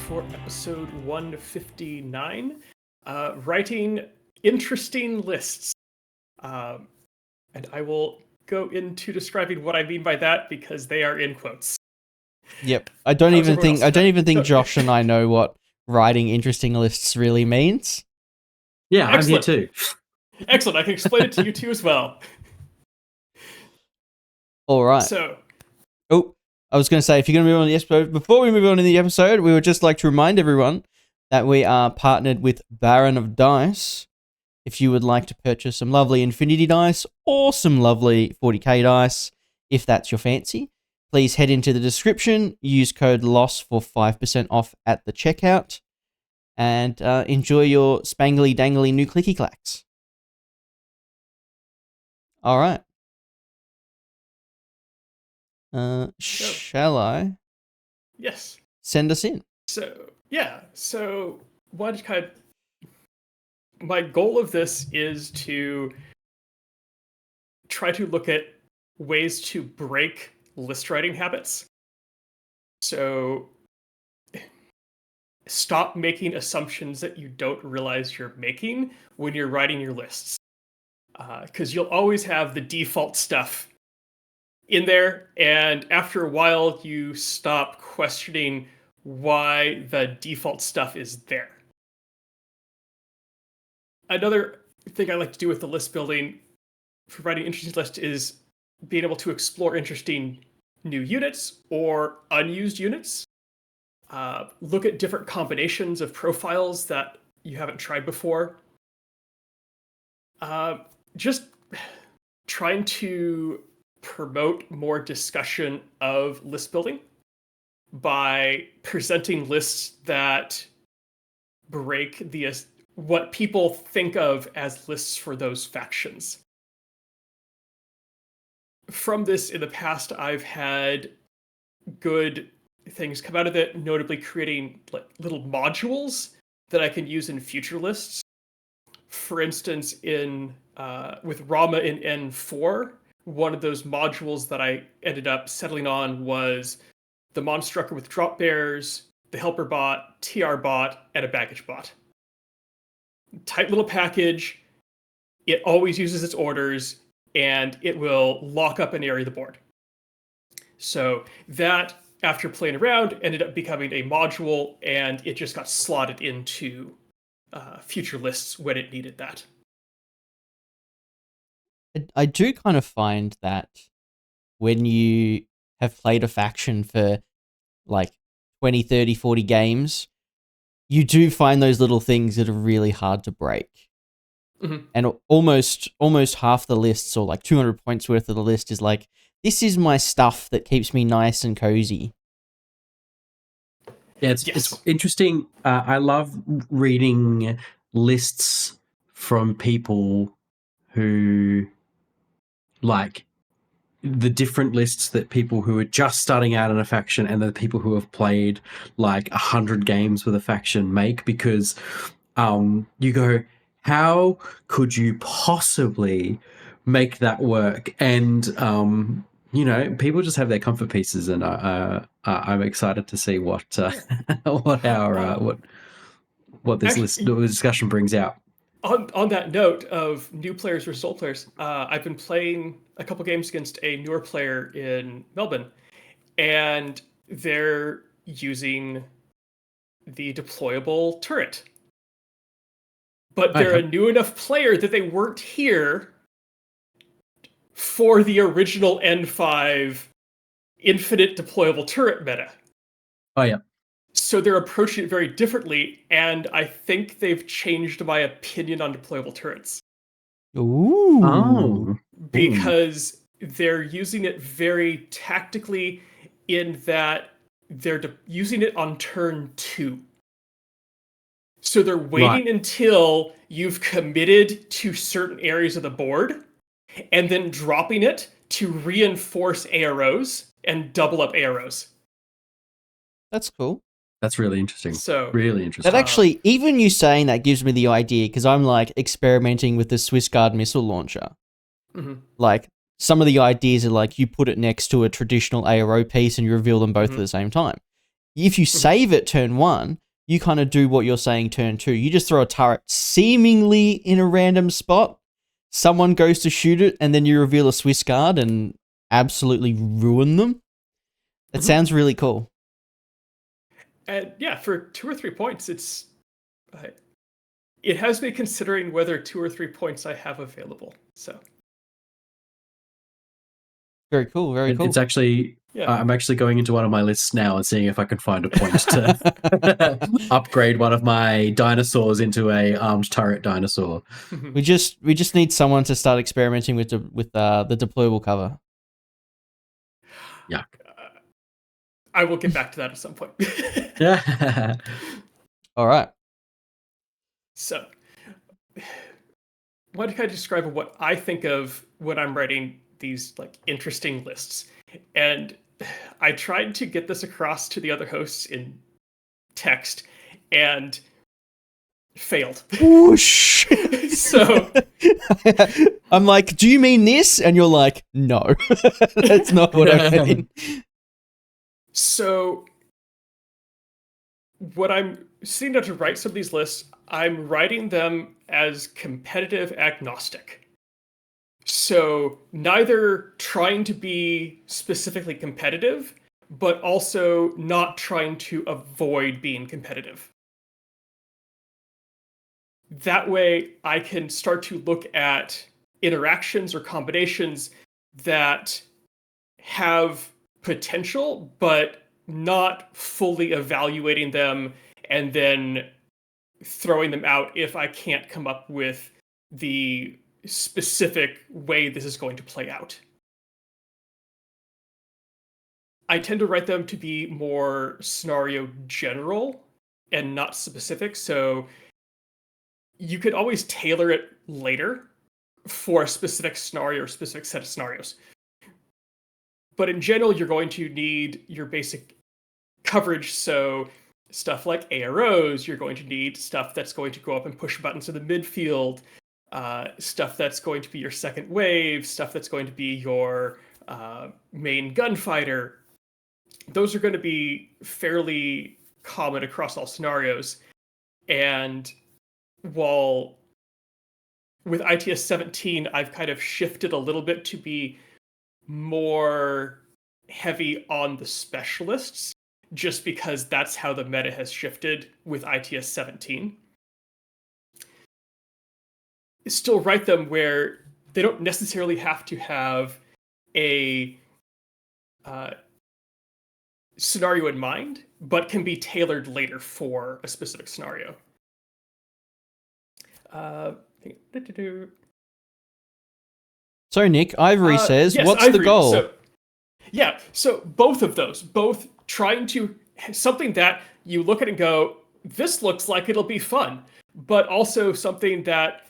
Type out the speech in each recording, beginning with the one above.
for episode 159, writing interesting lists. And I will go into describing what I mean by that because they are in quotes. Yep. I don't even think Josh and I know what writing interesting lists really means. Yeah, excellent. I'm here too. Excellent. I can explain it to you too as well. All right. So, I was going to say, if you're going to move on to the episode, before we move on to the episode, we would just like to remind everyone that we are partnered with Baron of Dice. If you would like to purchase some lovely Infinity dice or some lovely 40k dice, if that's your fancy, please head into the description, use code LOSS for 5% off at the checkout, and enjoy your spangly dangly new clicky clacks. All right. Shall I? Yes. Send us in. So what kind of... My goal of this is to try to look at ways to break list writing habits. So stop making assumptions that you don't realize you're making when you're writing your lists. Because you'll always have the default stuff in there, and after a while you stop questioning why the default stuff is there. Another thing I like to do with the list building for writing interesting lists is being able to explore interesting new units or unused units. Look at different combinations of profiles that you haven't tried before. Just trying to promote more discussion of list building by presenting lists that break what people think of as lists for those factions. From this in the past, I've had good things come out of it, notably creating little modules that I can use in future lists. For instance, with Rama in N4, one of those modules that I ended up settling on was the Monstrucker with drop bears, the Helper bot, TR bot, and a baggage bot. Tight little package. It always uses its orders, and it will lock up an area of the board. So that, after playing around, ended up becoming a module, and it just got slotted into future lists when it needed that. I do kind of find that when you have played a faction for like 20, 30, 40 games, you do find those little things that are really hard to break. Mm-hmm. And almost half the lists, or like 200 points worth of the list, is like, this is my stuff that keeps me nice and cozy. Yeah, it's interesting. I love reading lists from people who like the different lists that people who are just starting out in a faction and the people who have played like 100 games with a faction make, because you go, how could you possibly make that work? And people just have their comfort pieces, and I'm excited to see what this discussion brings out. On that note of new players versus old players, I've been playing a couple games against a newer player in Melbourne, and they're using the deployable turret. But they're a new enough player that they weren't here for the original N5 infinite deployable turret meta. Oh, yeah. So they're approaching it very differently, and I think they've changed my opinion on deployable turrets. Ooh. Oh. Because they're using it very tactically, in that they're using it on turn 2. So they're waiting until you've committed to certain areas of the board, and then dropping it to reinforce AROs and double up AROs. That's cool. That's really interesting. Really interesting. That actually, even you saying that gives me the idea, because I'm like experimenting with the Swiss Guard missile launcher. Mm-hmm. Like, some of the ideas are like, you put it next to a traditional ARO piece and you reveal them both at the same time. if you save it turn 1, you kind of do what you're saying turn 2. You just throw a turret seemingly in a random spot. Someone goes to shoot it, and then you reveal a Swiss Guard and absolutely ruin them. That sounds really cool. And yeah, for 2 or 3 points, it has me considering whether 2 or 3 points I have available. So very cool. Very cool. It's actually, I'm actually going into one of my lists now and seeing if I can find a point to upgrade one of my dinosaurs into a armed turret dinosaur. We just need someone to start experimenting with the deployable cover. Yuck. I will get back to that at some point. Yeah. All right. So, what can I describe what I think of when I'm writing these like interesting lists? And I tried to get this across to the other hosts in text and failed. Whoosh. So I'm like, do you mean this? And you're like, no, that's not what I mean. So what I'm sitting down to write some of these lists, I'm writing them as competitive agnostic. So neither trying to be specifically competitive, but also not trying to avoid being competitive. That way I can start to look at interactions or combinations that have potential, but not fully evaluating them and then throwing them out if I can't come up with the specific way this is going to play out. I tend to write them to be more scenario general and not specific, so you could always tailor it later for a specific scenario or specific set of scenarios. But in general, you're going to need your basic coverage, so stuff like AROs, you're going to need stuff that's going to go up and push buttons in the midfield, stuff that's going to be your second wave, stuff that's going to be your main gunfighter. Those are going to be fairly common across all scenarios. And while with ITS 17, I've kind of shifted a little bit to be more heavy on the specialists, just because that's how the meta has shifted with ITS 17. Still write them where they don't necessarily have to have a scenario in mind, but can be tailored later for a specific scenario. So Nick, Ivory says, yes, what's Ivory. the goal? So both of those, both trying to something that you look at and go, this looks like it'll be fun, but also something that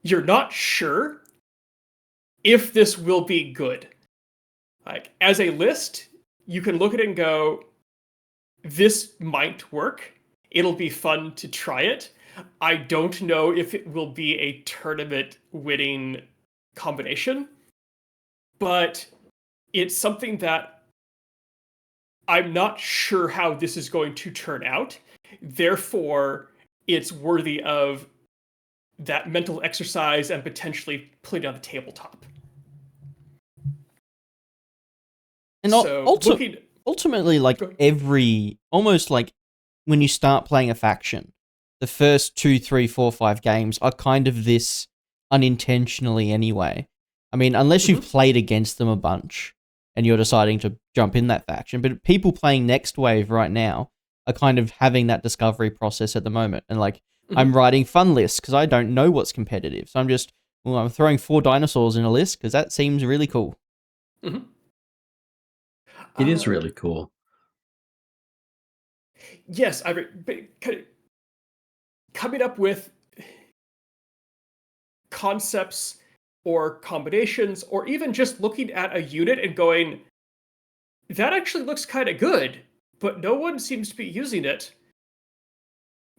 you're not sure if this will be good. Like as a list, you can look at it and go, this might work. It'll be fun to try it. I don't know if it will be a tournament winning combination, but it's something that I'm not sure how this is going to turn out. Therefore, it's worthy of that mental exercise and potentially putting it on the tabletop. And ultimately, like almost like when you start playing a faction, the first 2, 3, 4, 5 games are kind of this unintentionally anyway. I mean, unless you've played against them a bunch and you're deciding to jump in that faction, but people playing Next Wave right now are kind of having that discovery process at the moment. And like, I'm writing fun lists because I don't know what's competitive. So I'm throwing 4 dinosaurs in a list because that seems really cool. It is really cool. Yes, coming up with concepts or combinations, or even just looking at a unit and going, that actually looks kind of good, but no one seems to be using it.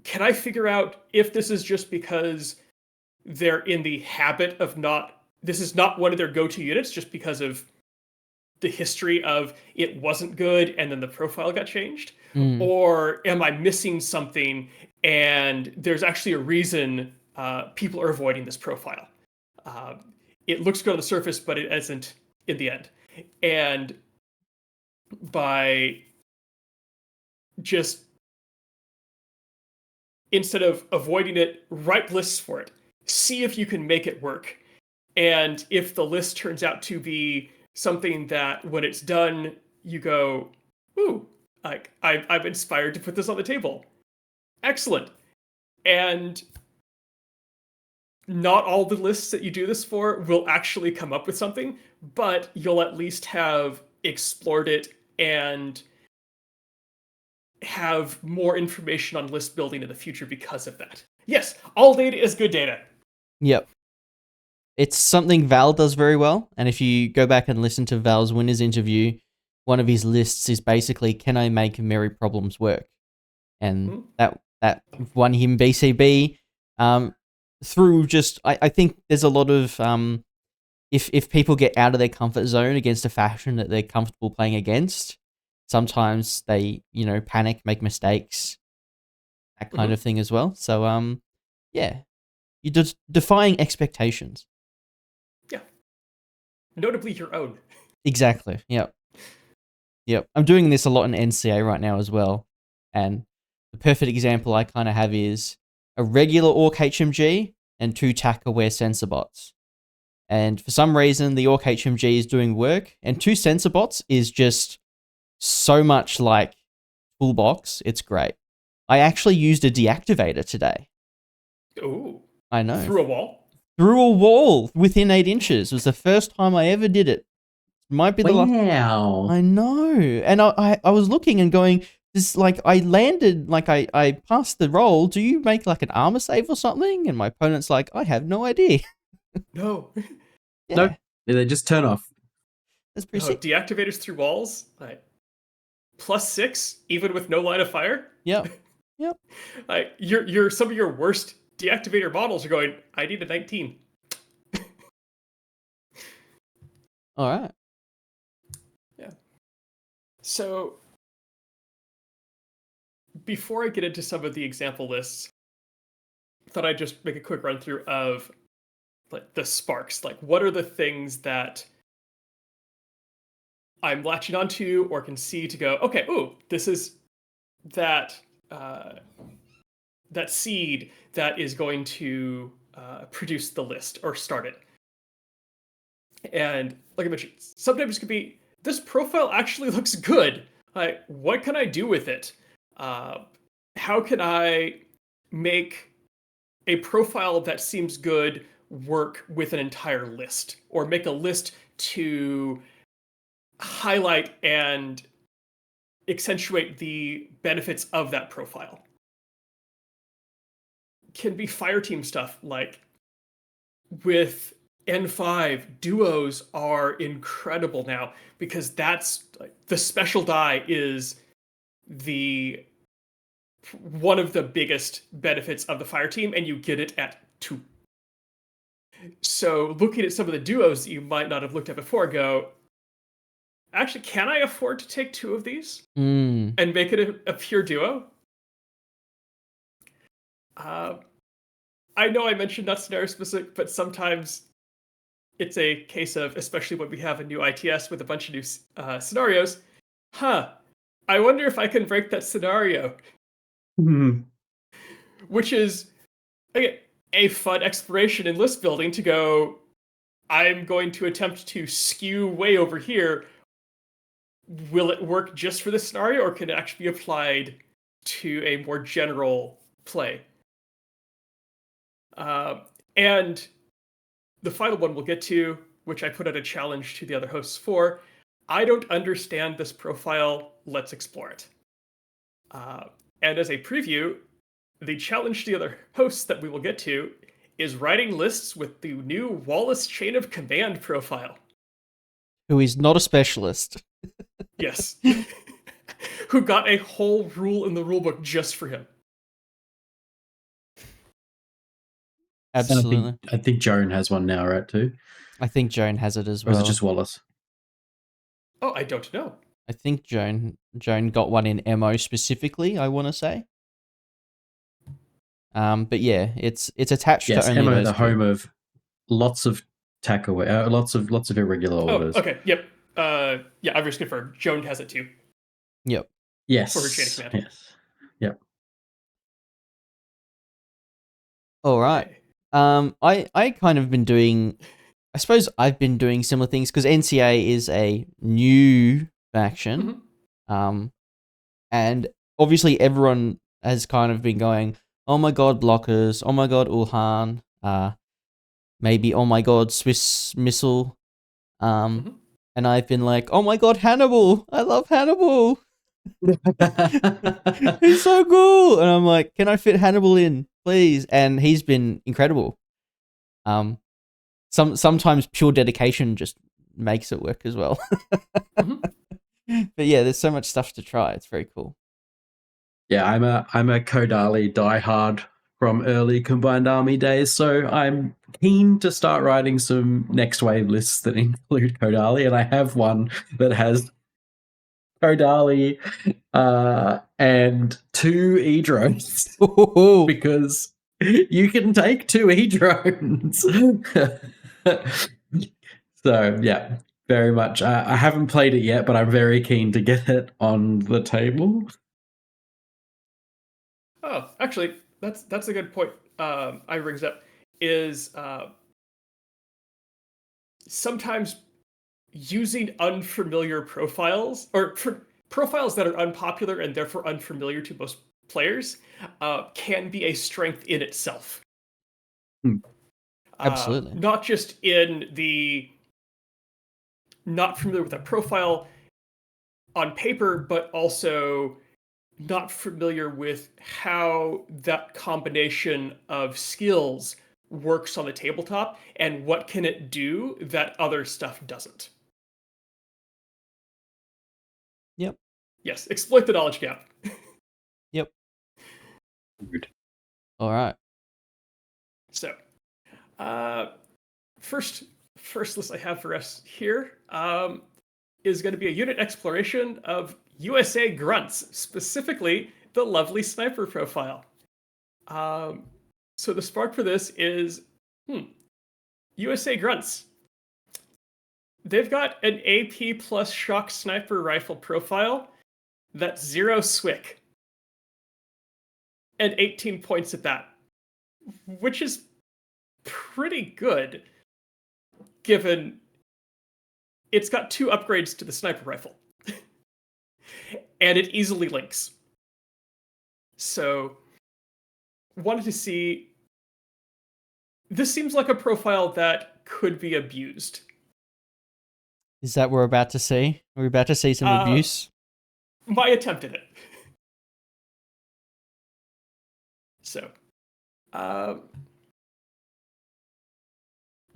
Can I figure out if this is just because they're in the habit of this is not one of their go-to units just because of the history of it wasn't good and then the profile got changed? Mm. Or am I missing something and there's actually a reason people are avoiding this profile? It looks good on the surface, but it isn't in the end. And by just, instead of avoiding it, write lists for it. See if you can make it work. And if the list turns out to be something that when it's done, you go, ooh, like I'm inspired to put this on the table. Excellent. And not all the lists that you do this for will actually come up with something, but you'll at least have explored it and have more information on list building in the future because of that. Yes, all data is good data. Yep. It's something Val does very well, and if you go back and listen to Val's winners interview, one of his lists is basically, can I make merry problems work? And that won him BCB through just, I think there's a lot of, if people get out of their comfort zone against a faction that they're comfortable playing against, sometimes they, panic, make mistakes, that kind of thing as well. So, yeah, you're just defying expectations. Yeah. Notably your own. Exactly. Yep. I'm doing this a lot in NCA right now as well. And the perfect example I kind of have is a regular Orc HMG and 2 TAC-aware sensor bots. And for some reason, the Orc HMG is doing work, and 2 sensor bots is just so much like toolbox. It's great. I actually used a deactivator today. Ooh. I know. Through a wall? Through a wall within 8 inches. It was the first time I ever did it. Might be the last. Wow. I know. And I was looking and going, this, like, I landed, like, I passed the roll. Do you make like an armor save or something? And my opponent's like, I have no idea. No. Yeah. Nope. They just turn off. That's pretty No, sick. deactivators through walls, like +6, even with no line of fire. Yep. Like your some of your worst deactivator models are going, I need a 19. All right. Yeah. So before I get into some of the example lists, I thought I'd just make a quick run through of like the sparks. Like, what are the things that I'm latching onto or can see to go, okay, ooh, this is that that seed that is going to produce the list or start it. And like I mentioned, sometimes it could be, this profile actually looks good. Like, what can I do with it? How can I make a profile that seems good work with an entire list, or make a list to highlight and accentuate the benefits of that profile? Can be fire team stuff, like with N5, duos are incredible now because that's like, the special die is the one of the biggest benefits of the fire team, and you get it at 2. So looking at some of the duos that you might not have looked at before, go, actually, can I afford to take 2 of these and make it a pure duo? I know I mentioned not scenario specific, but sometimes it's a case of, especially when we have a new ITS with a bunch of new scenarios, I wonder if I can break that scenario. Which is, again, a fun exploration in list building to go, I'm going to attempt to skew way over here. Will it work just for this scenario, or can it actually be applied to a more general play? And the final one we'll get to, which I put out a challenge to the other hosts for, I don't understand this profile, let's explore it. And as a preview, the challenge to the other hosts that we will get to is writing lists with the new Wallace Chain of Command profile. Who is not a specialist. Yes. Who got a whole rule in the rulebook just for him. Absolutely. I think Joan has one now, right, too? I think Joan has it as Or is well. it just Wallace? Oh, I don't know. I think Joan got one in MO specifically, I want to say. But yeah, it's attached to Yes, only MO, those the two. home of lots of takeaway, lots of irregular Oh, orders. okay. Yep. Yeah, I've just confirmed. Joan has it too Yep. for her chain of Yes, command. yes, yep. All right. Okay. I kind of been doing. I suppose I've been doing similar things because NCA is a new faction. Mhm. And obviously everyone has kind of been going, oh my god, blockers, oh my god, Ulhan, maybe oh my god, Swiss missile. Mhm. And I've been like, oh my god, Hannibal, I love Hannibal. He's so cool. And I'm like, can I fit Hannibal in, please? And he's been incredible. Sometimes pure dedication just makes it work as well. Mhm. But yeah, there's so much stuff to try. It's very cool. Yeah, I'm a Kodali diehard from early combined army days, so I'm keen to start writing some next wave lists that include Kodali, and I have one that has Kodali and two E drones because you can take two E drones. So yeah, very much. I haven't played it yet, but I'm very keen to get it on the table. Oh, actually, that's a good point. I brings up is sometimes using unfamiliar profiles or profiles that are unpopular and therefore unfamiliar to most players can be a strength in itself. Hmm. Absolutely. Not just in the not familiar with a profile on paper, but also not familiar with how that combination of skills works on the tabletop and what can it do that other stuff doesn't. Yep. Yes, exploit the knowledge gap. Yep. Good. All right. So, uh, first list I have for us here is going to be a unit exploration of USA grunts, specifically the lovely sniper profile. So the spark for this is USA grunts. They've got an AP plus shock sniper rifle profile that's 0 SWIC and 18 points at that, which is pretty good given it's got 2 upgrades to the sniper rifle. And it easily links. So, wanted to see. This seems like a profile that could be abused. Is that what we're about to see? Are we about to see some abuse? My attempt at it. So,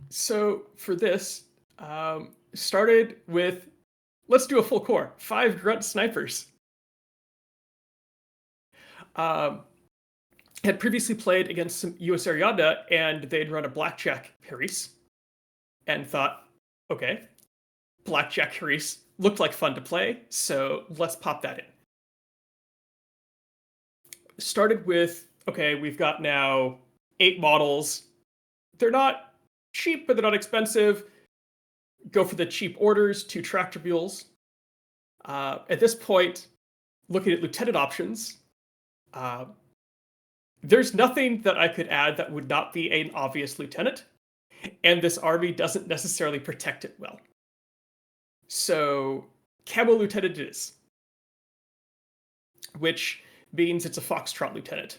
so for this, started with let's do a full core 5 grunt snipers. Had previously played against some US Ariadna and they'd run a blackjack Haris and thought, okay, blackjack Haris looked like fun to play, so let's pop that in. Started with, okay, we've got now 8 models. They're not cheap, but they're not expensive. Go for the cheap orders, 2 tractor mules. At this point, looking at lieutenant options, there's nothing that I could add that would not be an obvious lieutenant, and this army doesn't necessarily protect it well. So, camo lieutenant it is, which means it's a foxtrot lieutenant.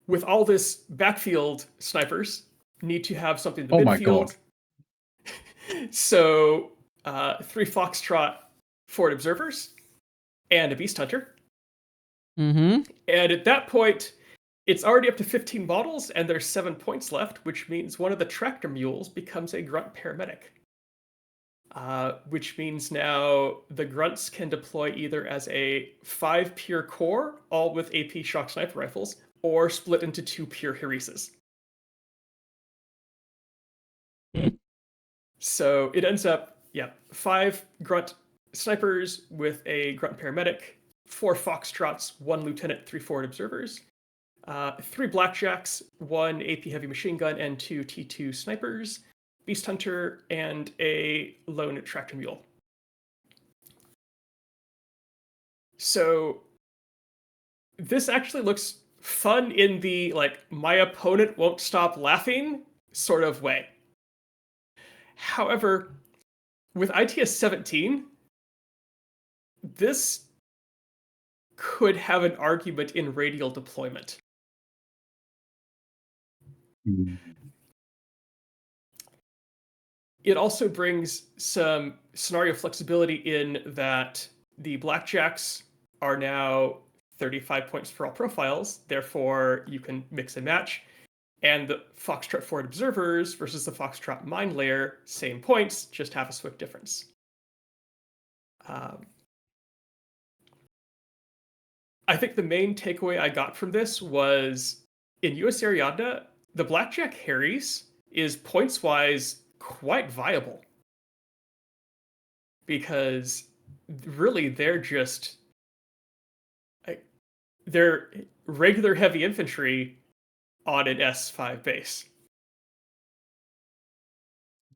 With all this backfield snipers, need to have something in the Oh midfield. my god. So, 3 foxtrot forward observers and a beast hunter. Mm-hmm. And at that point, it's already up to 15 models, and there's 7 points left, which means one of the tractor mules becomes a grunt paramedic. Which means now the grunts can deploy either as a 5 pure core, all with AP shock sniper rifles, or split into 2 pure Herises. So it ends up, 5 grunt snipers with a grunt paramedic, 4 foxtrots, 1 lieutenant, 3 forward observers, 3 blackjacks, 1 AP heavy machine gun, and 2 T2 snipers, beast hunter, and a lone tractor mule. So this actually looks fun in the my opponent won't stop laughing sort of way. However, with ITS 17, this could have an argument in radial deployment. It also brings some scenario flexibility in that the blackjacks are now 35 points for all profiles, therefore you can mix and match. And the Foxtrot forward observers versus the Foxtrot mind layer, same points, just half a SWIFT difference. I think the main takeaway I got from this was in US Ariadna, the Blackjack Harries is points-wise quite viable. Because really they're regular heavy infantry on an S5 base.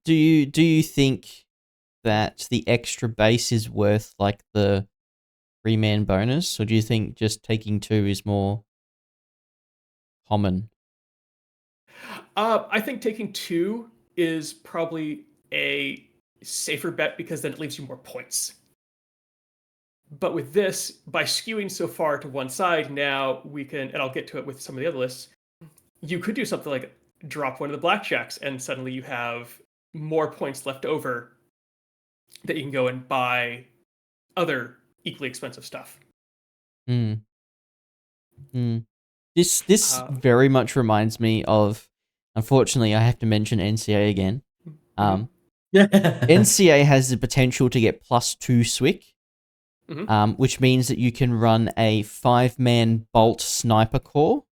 Do you think that the extra base is worth like the 3-man bonus, or do you think just taking 2 is more common? I think taking 2 is probably a safer bet because then it leaves you more points. But with this, by skewing so far to one side, now we can, and I'll get to it with some of the other lists, you could do something like drop one of the blackjacks, and suddenly you have more points left over that you can go and buy other equally expensive stuff. This very much reminds me of, unfortunately, I have to mention NCA again. NCA has the potential to get +2 SWIC, which means that you can run a 5-man bolt sniper core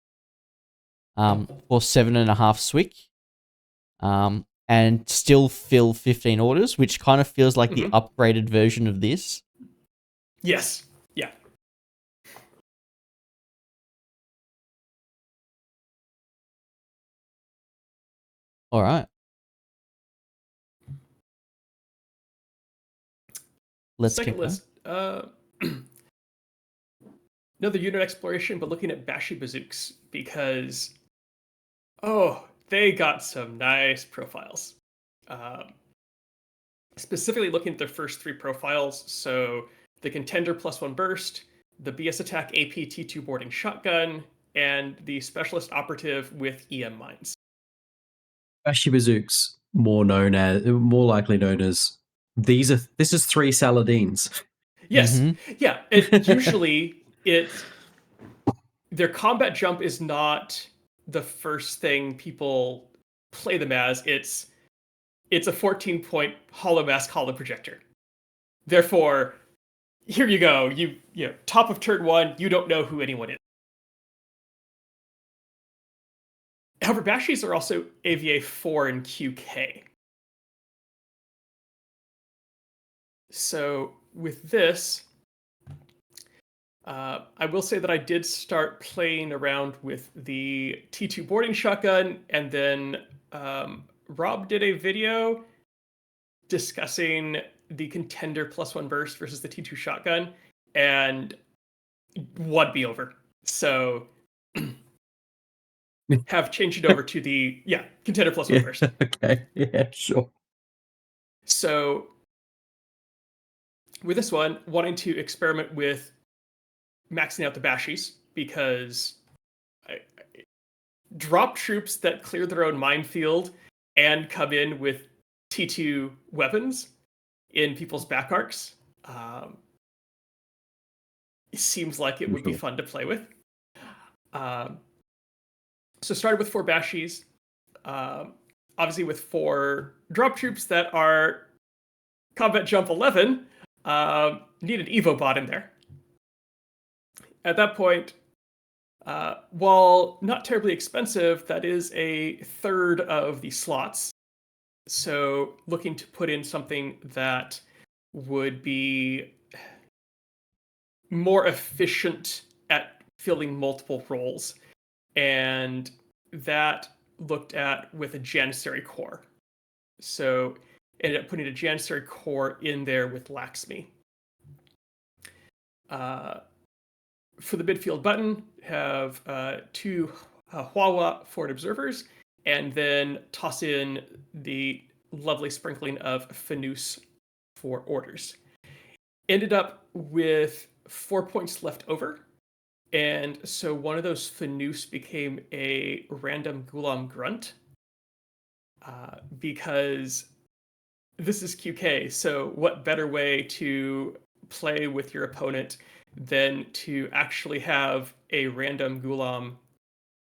for 7.5 SWIC, and still fill 15 orders, which kind of feels like the upgraded version of this. Yes. Yeah. All right. Let's Second list. Another unit exploration, but looking at Bashi bazooks because, they got some nice profiles. Specifically looking at their first 3 profiles, so the Contender +1 burst, the BS attack AP T2 boarding shotgun, and the Specialist operative with EM mines. Bashi bazooks, more likely known as this is 3 Saladins. Yes, yeah. Usually, their combat jump is not the first thing people play them as. It's a 14-point hollow mask hollow projector. Therefore, here you go. You top of turn 1, you don't know who anyone is. However, Bashis are also AVA 4 and QK. So with this, I will say that I did start playing around with the T2 boarding shotgun, and then Rob did a video discussing the Contender +1 burst versus the T2 shotgun, and won me over. So have changed it over to the Contender +1 burst. Okay, yeah, sure. So with this one, wanting to experiment with maxing out the Bashis, because drop troops that clear their own minefield and come in with T2 weapons in people's back arcs. It seems like it would be fun to play with. So started with 4 Bashis, obviously with 4 drop troops that are combat jump 11, need an Evo bot in there. At that point, while not terribly expensive, that is a third of the slots. So looking to put in something that would be more efficient at filling multiple roles. And that looked at with a Janissary core. So ended up putting a Janissary core in there with Laxmi. For the midfield button, have two Huawa forward observers, and then toss in the lovely sprinkling of Fanus for orders. Ended up with 4 points left over, and so one of those Fanus became a random Gulam Grunt, because this is QK, so what better way to play with your opponent than to actually have a random Gulam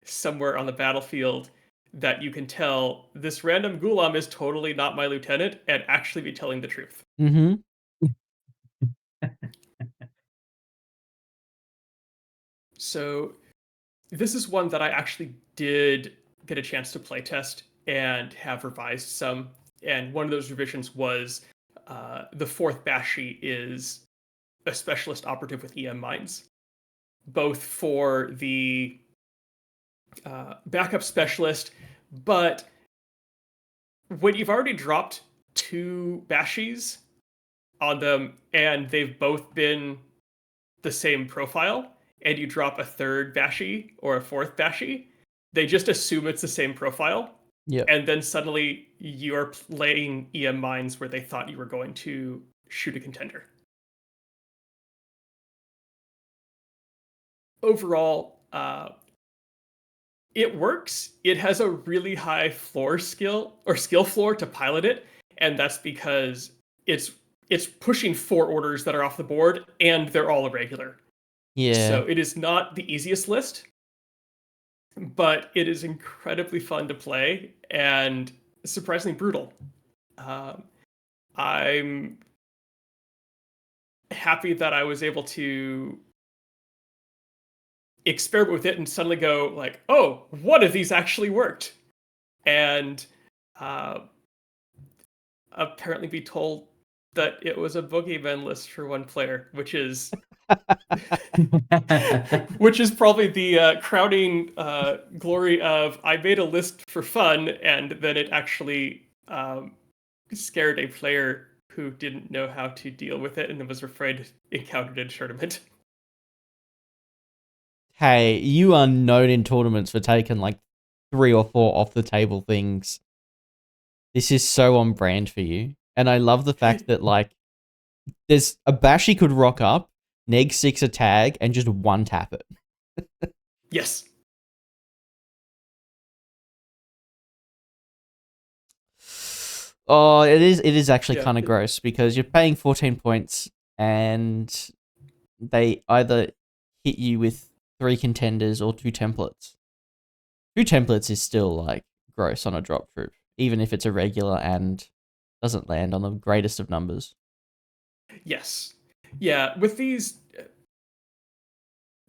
somewhere on the battlefield that you can tell this random Gulam is totally not my lieutenant and actually be telling the truth. Mm-hmm. So this is one that I actually did get a chance to play test and have revised some. And one of those revisions was the fourth Bashi is a specialist operative with EM mines, both for the backup specialist, but when you've already dropped two Bashis on them and they've both been the same profile, and you drop a third Bashi or a fourth Bashi, they just assume it's the same profile. Yeah. And then suddenly you're playing EM mines where they thought you were going to shoot a contender. Overall, it works. It has a really high floor skill or skill floor to pilot it, and that's because it's pushing 4 orders that are off the board, and they're all irregular. Yeah. So it is not the easiest list, but it is incredibly fun to play and surprisingly brutal. I'm happy that I was able to experiment with it and suddenly go like, oh, one of these actually worked, and apparently be told that it was a boogeyman list for one player, which is probably the crowning glory of I made a list for fun, and then it actually scared a player who didn't know how to deal with it and was afraid encountered in a tournament. Hey, you are known in tournaments for taking like 3 or 4 off the table things. This is so on brand for you. And I love the fact that like there's a Bashi could rock up, neg 6 a tag, and just one tap it. Yes. Oh, it is actually kind of gross because you're paying 14 points and they either hit you with 3 contenders or 2 templates. 2 templates is still like gross on a drop troop, even if it's a regular and doesn't land on the greatest of numbers. Yes. Yeah, with these,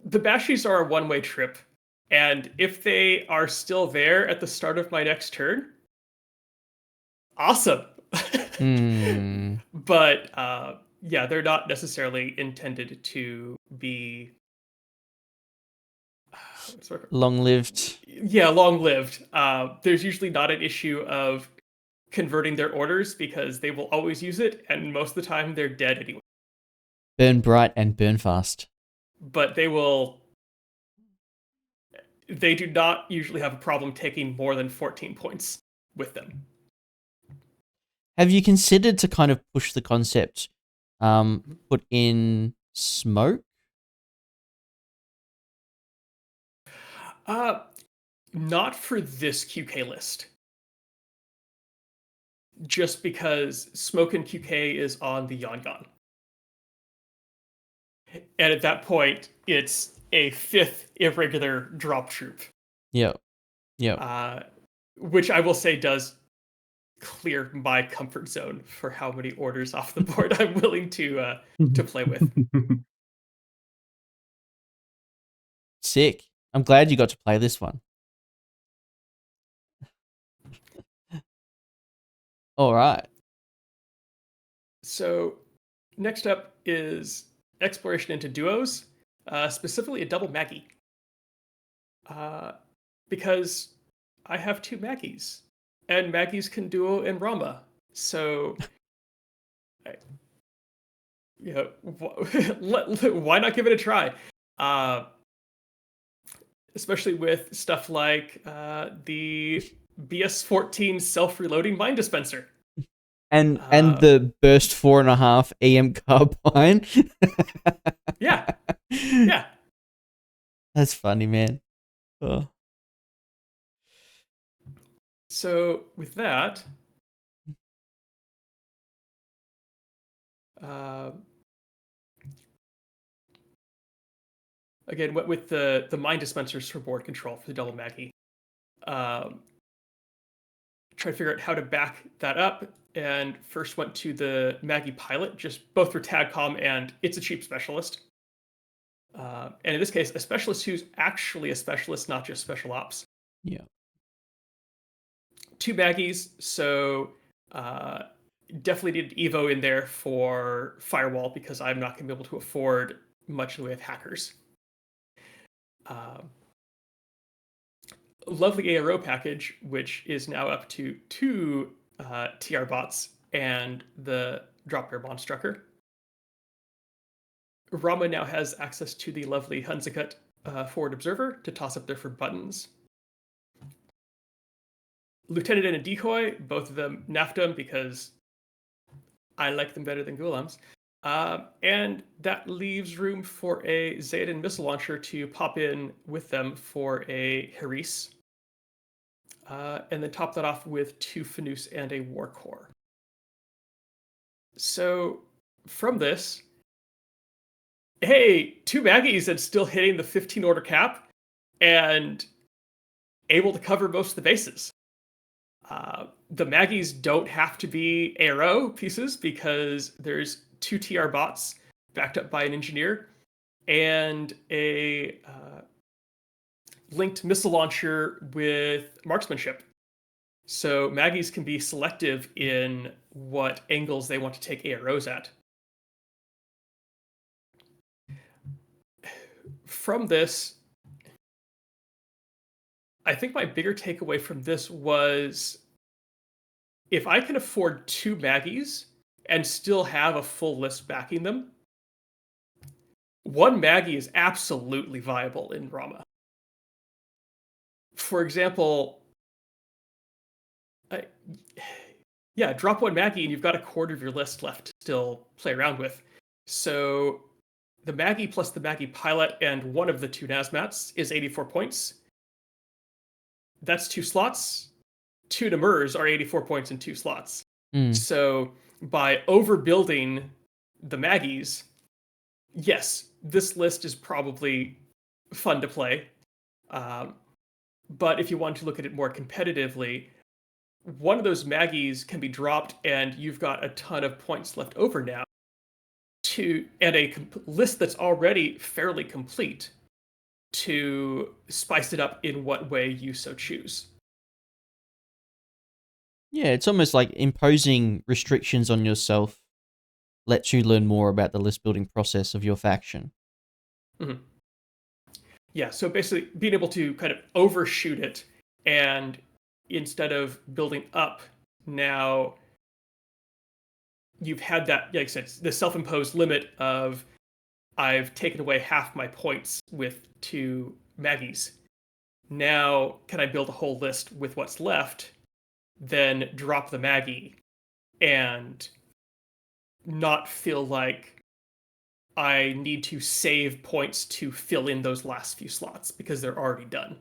the Bashis are a one-way trip, and if they are still there at the start of my next turn, awesome. But yeah, they're not necessarily intended to be long-lived. Yeah, long-lived. There's usually not an issue of converting their orders because they will always use it, and most of the time they're dead anyway. Burn bright and burn fast. But they do not usually have a problem taking more than 14 points with them. Have you considered to kind of push the concept, put in smoke? Not for this QK list. Just because Smoke and QK is on the Yangon. And at that point, it's a 5th irregular drop troop. Yep. Which I will say does clear my comfort zone for how many orders off the board I'm willing to play with. Sick. I'm glad you got to play this one. All right. So next up is exploration into duos, specifically a double Maggie. Because I have two Maggies, and Maggies can duo in Rama. So, you know, why not give it a try? Especially with stuff like the BS14 self-reloading mine dispenser. And the burst 4.5 EM carbine. Yeah. Yeah. That's funny, man. Oh. So with that, again, with the mine dispensers for board control for the double Maggie, try to figure out how to back that up. And first went to the Maggie pilot, just both for TAGCOM and it's a cheap specialist. And in this case, a specialist who's actually a specialist, not just special ops. Yeah. Two Maggies, so definitely need Evo in there for Firewall because I'm not going to be able to afford much in the way of hackers. Lovely ARO package, which is now up to 2 TR bots and the drop bear Monstrucker. Rama now has access to the lovely Hunzicut forward observer to toss up different buttons. Lieutenant and a decoy, both of them NAFTA because I like them better than Gulams. And that leaves room for a Zayden missile launcher to pop in with them for a Haris. And then top that off with 2 Fanus and a War Core. So from this, hey, 2 Maggies and still hitting the 15 order cap and able to cover most of the bases. The Maggies don't have to be ARO pieces because there's 2 TR bots backed up by an engineer and a linked missile launcher with marksmanship. So Maggies can be selective in what angles they want to take AROs at. From this, I think my bigger takeaway from this was if I can afford 2 Maggies and still have a full list backing them, 1 Maggie is absolutely viable in Rama. For example, drop 1 Maggie and you've got a quarter of your list left to still play around with. So the Maggie plus the Maggie pilot and one of the 2 Nazmats is 84 points. That's 2 slots. 2 Namurs are 84 points in 2 slots. So by overbuilding the Maggies, yes, this list is probably fun to play. But if you want to look at it more competitively, one of those Maggies can be dropped and you've got a ton of points left over now and a list that's already fairly complete to spice it up in what way you so choose. Yeah, it's almost like imposing restrictions on yourself lets you learn more about the list building process of your faction. Mm-hmm. Yeah, so basically being able to kind of overshoot it and instead of building up, now you've had that, like I said, the self-imposed limit of I've taken away half my points with 2 Maggies. Now, can I build a whole list with what's left, then drop the Maggie and not feel like I need to save points to fill in those last few slots because they're already done.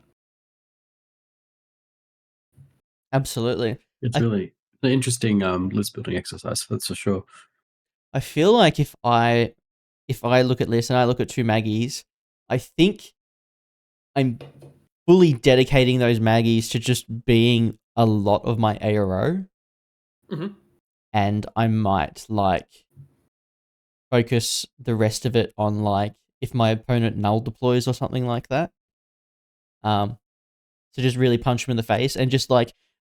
Absolutely. It's really an interesting list building exercise, that's for sure. I feel like if I look at lists and I look at 2 Maggies, I think I'm fully dedicating those Maggies to just being a lot of my ARO. Mm-hmm. And I might focus the rest of it on if my opponent null deploys or something like that. So just really punch him in the face and just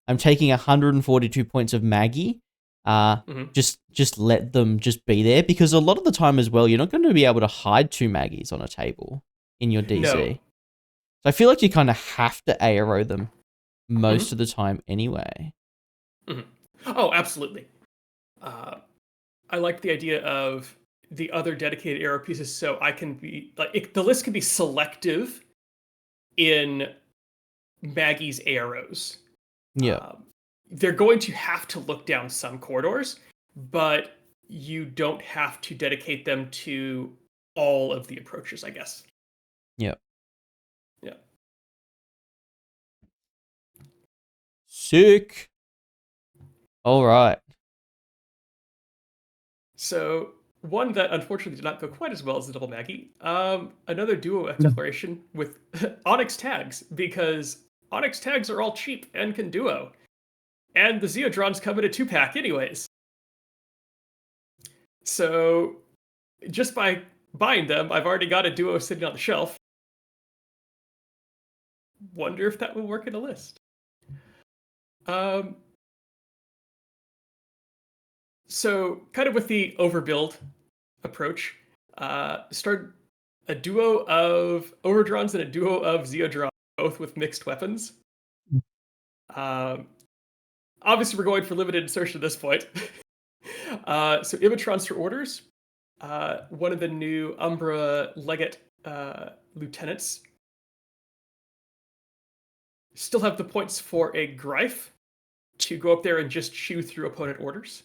I'm taking 142 points of Maggie Just let them just be there, because a lot of the time as well, you're not going to be able to hide two Maggies on a table in your DZ. No. So I feel like you kind of have to ARO them most of the time anyway. Oh, absolutely. I like the idea of the other dedicated arrow pieces, so I can be like the list can be selective in Maggie's arrows. Yeah. They're going to have to look down some corridors, but you don't have to dedicate them to all of the approaches, I guess. Yeah. Yeah. Sick. All right. So one that unfortunately did not go quite as well as the Double Maggie. Another duo exploration with Onyx tags, because Onyx tags are all cheap and can duo. And the Zeodrons come in a 2-pack anyways. So just by buying them, I've already got a duo sitting on the shelf. Wonder if that will work in a list. So kind of with the overbuild approach, start a duo of Overdrons and a duo of Zeodrons, both with mixed weapons. Obviously, we're going for limited insertion at this point. So Imatrons for orders. One of the new Umbra Legate lieutenants. Still have the points for a Greif to go up there and just chew through opponent orders.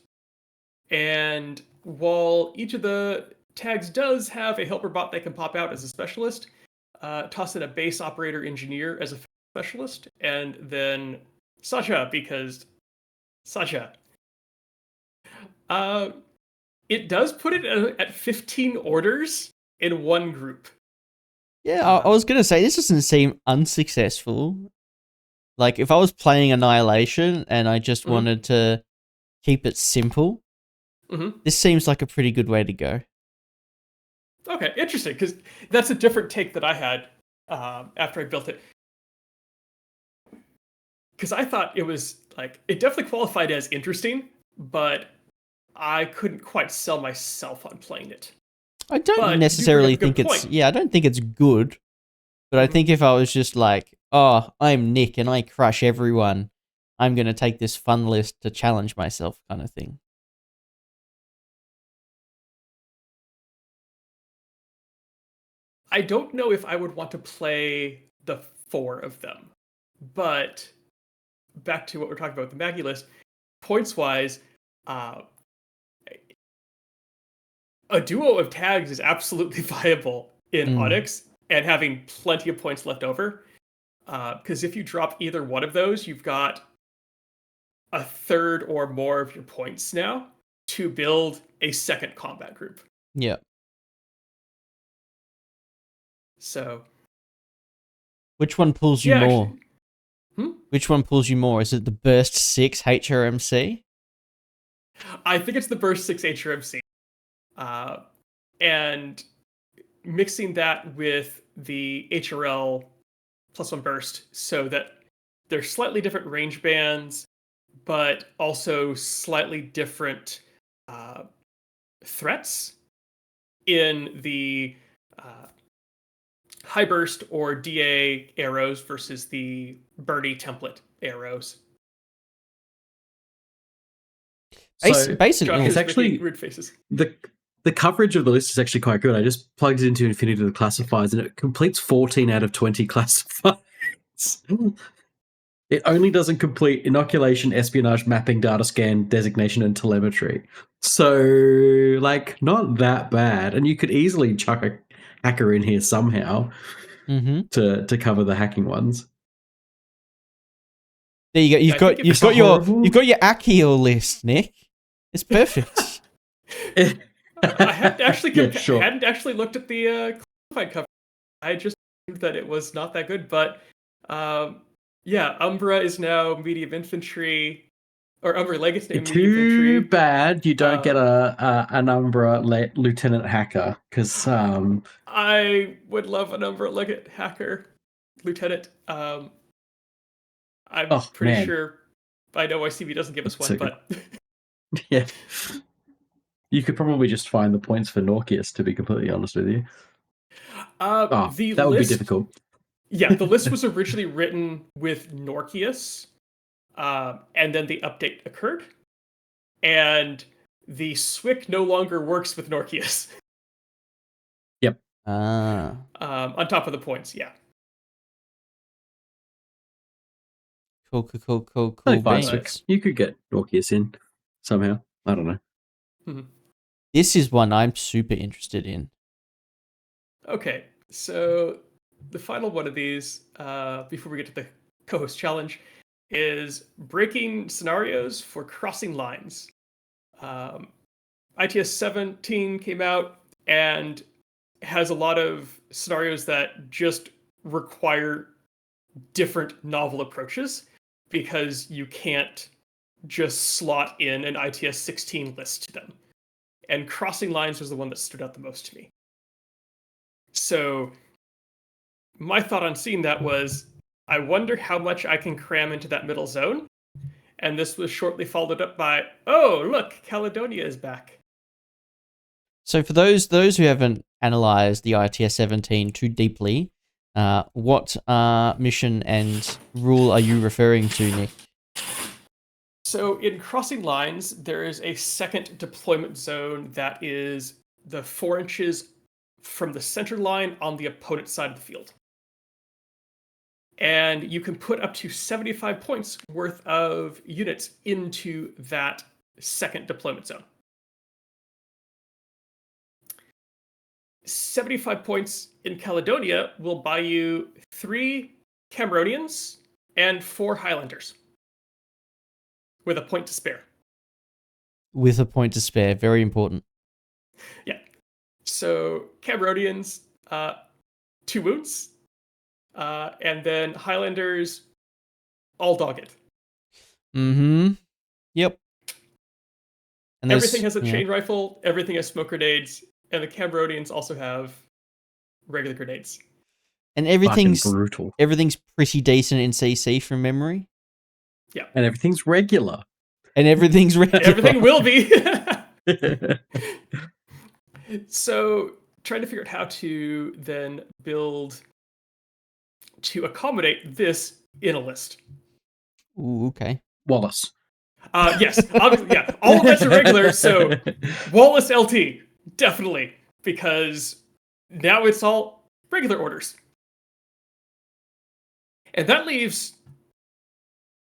And while each of the tags does have a helper bot that can pop out as a specialist, toss in a base operator engineer as a specialist, and then Sasha, because Sasha. It does put it at 15 orders in one group. Yeah, I was going to say, this doesn't seem unsuccessful. Like, if I was playing Annihilation and I just wanted to keep it simple, this seems like a pretty good way to go. Okay, interesting, because that's a different take that I had after I built it. Because I thought it was, like, it definitely qualified as interesting, but I couldn't quite sell myself on playing it. I don't necessarily think it's... Yeah, I don't think it's good. But I think if I was just like, oh, I'm Nick and I crush everyone, I'm going to take this fun list to challenge myself kind of thing. I don't know if I would want to play the 4 of them. But back to what we're talking about, the Maggie list, points-wise, a duo of tags is absolutely viable in Onyx, and having plenty of points left over. Because if you drop either one of those, you've got a third or more of your points now to build a second combat group. Yeah. So, which one pulls you more? Which one pulls you more? Is it the Burst 6 HRMC? I think it's the Burst 6 HRMC. And mixing that with the HRL +1 burst so that they're slightly different range bands, but also slightly different threats in the high burst or DA arrows versus the Birdie template arrows. So basically, it's actually rude faces. The coverage of the list is actually quite good. I just plugged it into Infinity the classifiers, and it completes 14 out of 20 classifiers. It only doesn't complete inoculation, espionage, mapping, data scan, designation, and telemetry. So, like, not that bad. And you could easily chuck a hacker in here somehow to cover the hacking ones. There you go. You've got your Akio list, Nick. It's perfect. I hadn't actually hadn't actually looked at the classified cover. I just knew that it was not that good, but yeah, Umbra is now medium infantry, or Umbra Legate's now medium infantry. Too bad you don't get an Umbra lieutenant hacker, because I would love an Umbra Legate hacker lieutenant. I'm pretty sure. I know YCB doesn't give us one, but Yeah. You could probably just find the points for Norkius, to be completely honest with you. The That would be list, difficult. yeah, the list was originally written with Norkius, and then the update occurred, and the Swick no longer works with Norkius. Yep. On top of the points, yeah. Cool Only 5 beans. Swicks. You could get Norkius in somehow. I don't know. Mhm. This is one I'm super interested in. Okay, so the final one of these, before we get to the co-host challenge, is breaking scenarios for crossing lines. ITS 17 came out and has a lot of scenarios that just require different novel approaches because you can't just slot in an ITS 16 list to them. And crossing lines was the one that stood out the most to me. So my thought on seeing that was, I wonder how much I can cram into that middle zone. And this was shortly followed up by, oh, look, Caledonia is back. So for those who haven't analyzed the ITS 17 too deeply, what mission and rule are you referring to, Nick? So in crossing lines, there is a second deployment zone that is the 4 inches from the center line on the opponent's side of the field. And you can put up to 75 points worth of units into that second deployment zone. 75 points in Caledonia will buy you 3 Cameronians and 4 Highlanders with a point to spare. With a point to spare, very important. Yeah. So Cameronians, 2 wounds, and then Highlanders, all dogged. Mm-hmm. Yep. And everything has a chain rifle, everything has smoke grenades, and the Cameronians also have regular grenades. And everything's brutal. Everything's pretty decent in CC from memory. Yeah. And everything's regular. And everything's regular. Everything will be. So trying to figure out how to then build to accommodate this in a list. Ooh, okay. Wallace. Yes, obviously, yeah. All of us are regular, so Wallace LT, definitely, because now it's all regular orders. And that leaves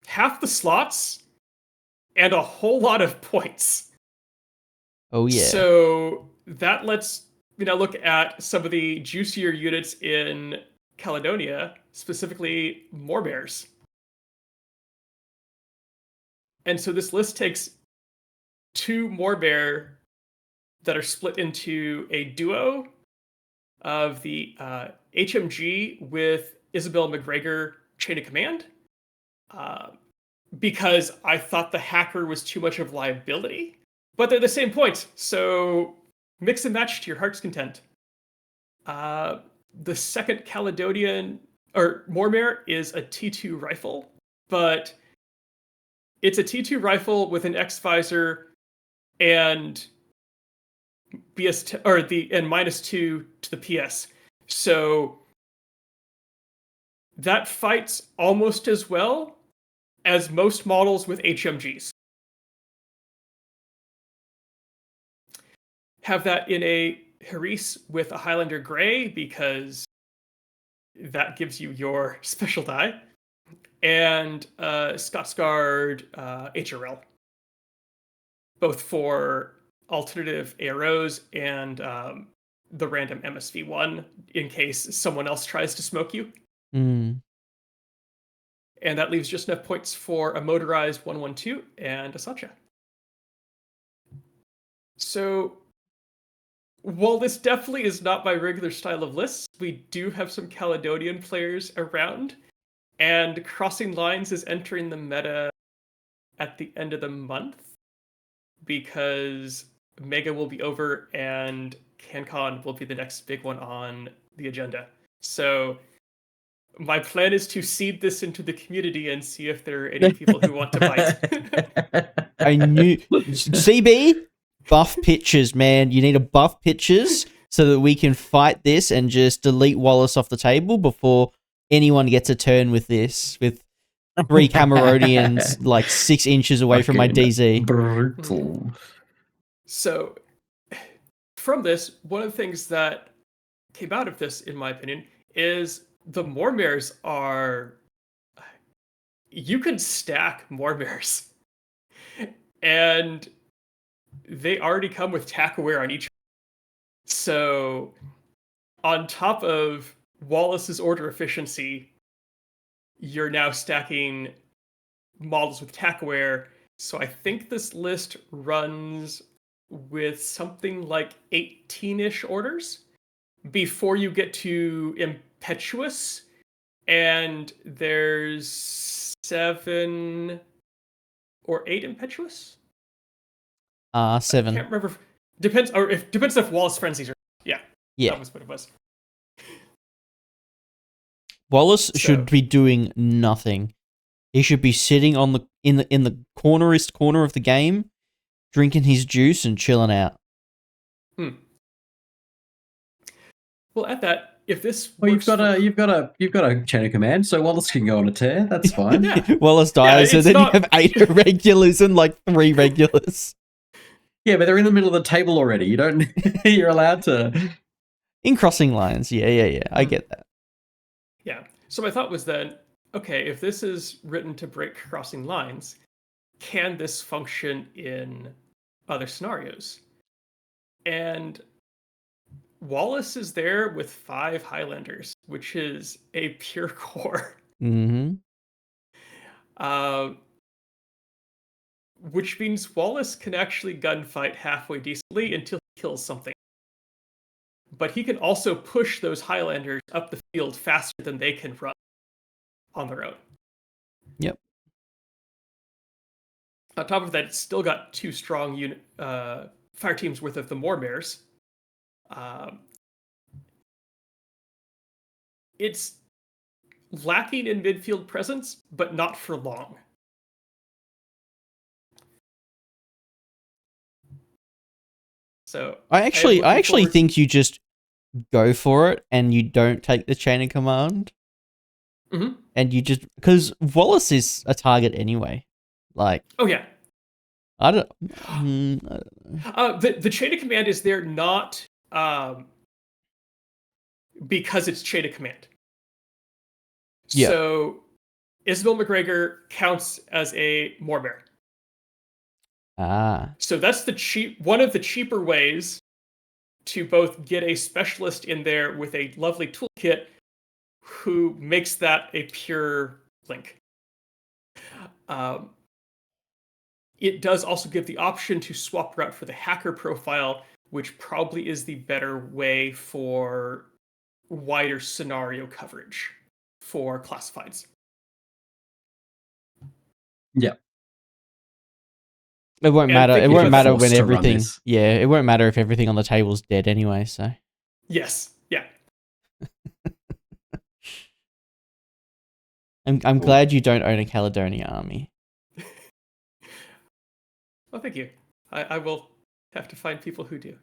half the slots and a whole lot of points. Oh yeah. So that lets look at some of the juicier units in Caledonia, specifically Moorbears. And so this list takes 2 Moorbear that are split into a duo of the HMG with Isabel McGregor Chain of Command, because I thought the hacker was too much of liability, but they're the same points, so mix and match to your heart's content. The second Caledonian or Moormare is a T2 rifle, but it's a T2 rifle with an X visor and BS and -2 to the PS. So that fights almost as well as most models with HMGs. Have that in a Haris with a Highlander Grey because that gives you your special die, and Scotsguard HRL, both for alternative AROs and the random MSV1 in case someone else tries to smoke you. Mm. And that leaves just enough points for a motorized 112 and a Sacha. So while this definitely is not my regular style of lists, we do have some Caledonian players around, and Crossing Lines is entering the meta at the end of the month because Mega will be over and CanCon will be the next big one on the agenda. So my plan is to seed this into the community and see if there are any people who want to bite. I knew CB buff pitches, man. You need to buff pitches so that we can fight this and just delete Wallace off the table before anyone gets a turn with this. With 3 Cameronians like 6 inches away from my DZ. Brutal. So, from this, one of the things that came out of this, in my opinion, is the Mormares are. You can stack Mormares, and they already come with tack aware on each. So, on top of Wallace's order efficiency, you're now stacking models with tack aware. So I think this list runs with something like 18-ish orders before you get to Impetuous, and there's 7 or 8 Impetuous. 7. I can't remember. Depends if Wallace frenzies are. Yeah. That was what it was. Wallace should be doing nothing. He should be sitting on the in the cornerest corner of the game, drinking his juice and chilling out. Well, at that, if this you've got a chain of command, so Wallace can go on a tear. That's fine. Yeah. Wallace dies, and then you have 8 irregulars and like 3 regulars. Yeah, but they're in the middle of the table already. You don't. You're allowed to. In crossing lines, yeah. I get that. Yeah. So my thought was then, okay, if this is written to break crossing lines, can this function in other scenarios? And Wallace is there with 5 Highlanders, which is a pure core. Mm-hmm. Which means Wallace can actually gunfight halfway decently until he kills something. But he can also push those Highlanders up the field faster than they can run on their own. Yep. On top of that, it's still got 2 strong fire teams worth of the Mormares. It's lacking in midfield presence, but not for long. So I actually think you just go for it and you don't take the chain of command. Mm-hmm. And you just, because Wallace is a target anyway. Like, oh yeah, I don't know. The chain of command is there not because it's chain of command. Yeah. So Isabel McGregor counts as a Mormare. So that's one of the cheaper ways to both get a specialist in there with a lovely toolkit who makes that a pure link. It does also give the option to swap route for the hacker profile, which probably is the better way for wider scenario coverage for classifieds. Yeah. It won't matter. It won't matter when everything. Yeah, it won't matter if everything on the table's dead anyway. So. Yes. Yeah. I'm glad you don't own a Caledonia army. Well, thank you. I will have to find people who do.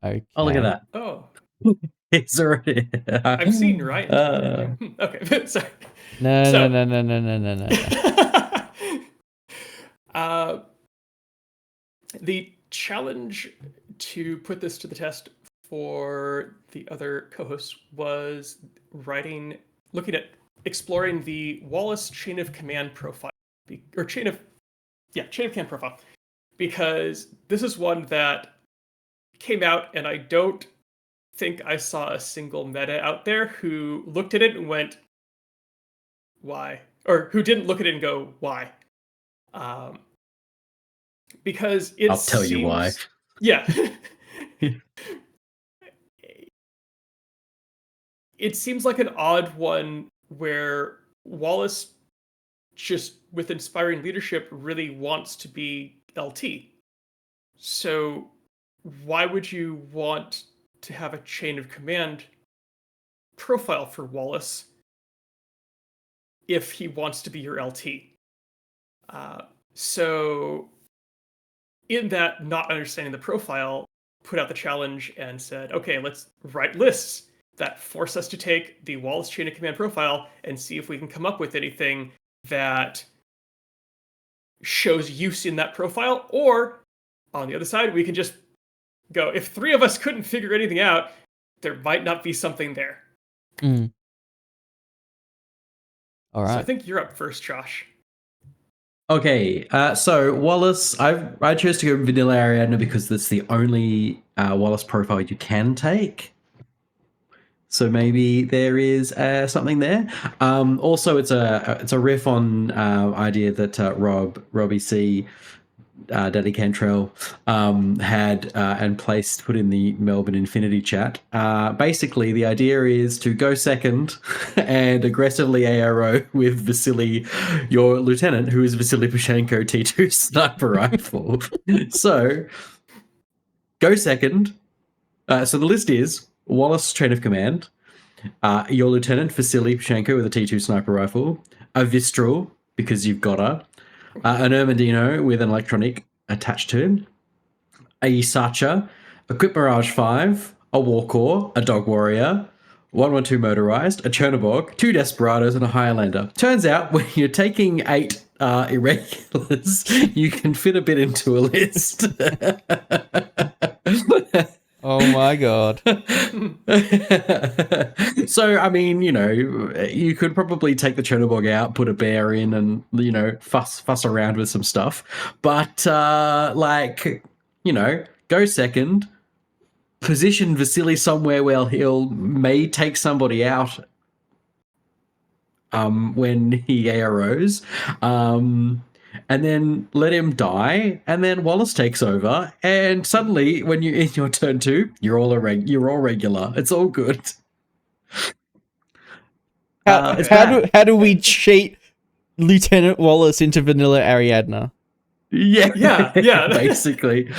Okay. Oh, look at that. Oh. It's already. I've seen Ryan. Okay, sorry. No. The challenge to put this to the test for the other co-hosts was looking at exploring the Wallace chain of command profile, or chain of command profile, because this is one that came out, and I don't think I saw a single meta out there who looked at it and went, why? Or who didn't look at it and go, why? Because I'll tell you why. Yeah. It seems like an odd one where Wallace, just with inspiring leadership, really wants to be LT. So why would you want to have a chain of command profile for Wallace if he wants to be your LT? So in that not understanding the profile, put out the challenge and said, okay, let's write lists that force us to take the Wallace chain of command profile and see if we can come up with anything that shows use in that profile. Or on the other side, we can just go, if three of us couldn't figure anything out, there might not be something there. All right. So I think you're up first, Josh. Okay, so Wallace, I chose to go Vanilla Ariadne because that's the only Wallace profile you can take. So maybe there is something there. Also, it's a riff on idea that Robbie C, Daddy Cantrell had and put in the Melbourne Infinity chat. Basically, the idea is to go second and aggressively ARO with Vasily, your lieutenant, who is Vasily Pushenko T2 sniper rifle. So, go second. So the list is Wallace chain of command, your lieutenant Vasily Pushenko with a T2 sniper rifle, a Vistral because you've got her, an Ermedino with an electronic attached to him, a Sacha, a Quick Mirage 5, a Warcore, a Dog Warrior, 112 motorized, a Chernobog, 2 Desperados, and a Highlander. Turns out when you're taking 8 irregulars, you can fit a bit into a list. Oh my god. So, I mean, you could probably take the Chernobog out, put a bear in, and, fuss around with some stuff. But, go second, position Vasily somewhere where he'll may take somebody out when he AROs. And then let him die, and then Wallace takes over, and suddenly, when you're in your turn 2, you're all regular. It's all good. How do we cheat Lieutenant Wallace into Vanilla Ariadne? Yeah, basically.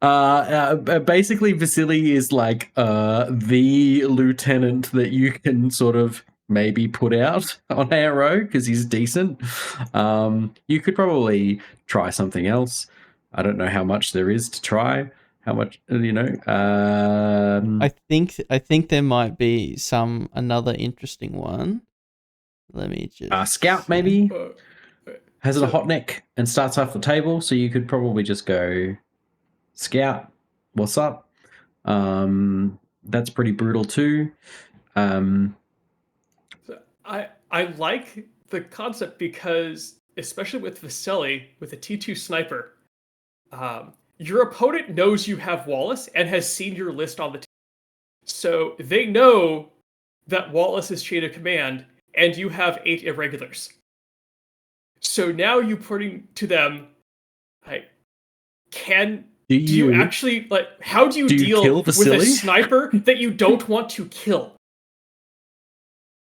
Basically, Vasily is like the lieutenant that you can sort of maybe put out on ARO because he's decent. You could probably try something else. I don't know how much there is to try. How much, I think there might be another interesting one. Let me just Scout maybe Uh, has so- a hot neck and starts off the table, so you could probably just go Scout. What's up? That's pretty brutal too. I like the concept because, especially with Vasily, with a T2 sniper, your opponent knows you have Wallace and has seen your list on the table. So they know that Wallace is chain of command and you have 8 irregulars. So now you putting to them, like, do you actually, like, how do you deal with a sniper that you don't want to kill?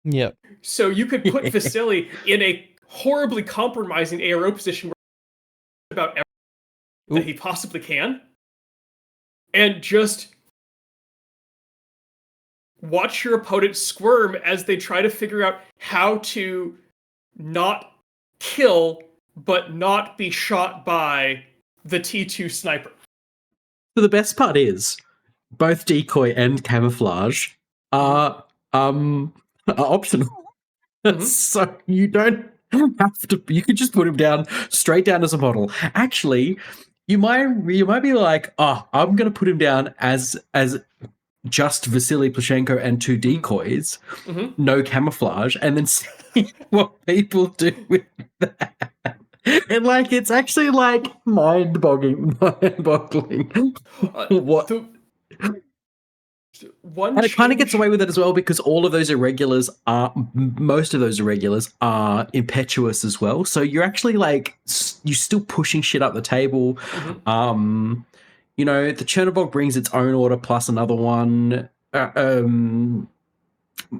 Yep. So you could put Vasily in a horribly compromising ARO position where about everything that he possibly can, and just watch your opponent squirm as they try to figure out how to not kill but not be shot by the T2 sniper. So the best part is both decoy and camouflage are optional. So you don't have to. You could just put him down straight down as a model. Actually, you might be like, oh, I'm going to put him down as just Vasily Plushenko and 2 decoys, no camouflage, and then see what people do with that. And it's actually mind-boggling. What? And it kind of gets away with it as well because most of those irregulars are impetuous as well. So you're actually you're still pushing shit up the table. The Chernobog brings its own order plus another one.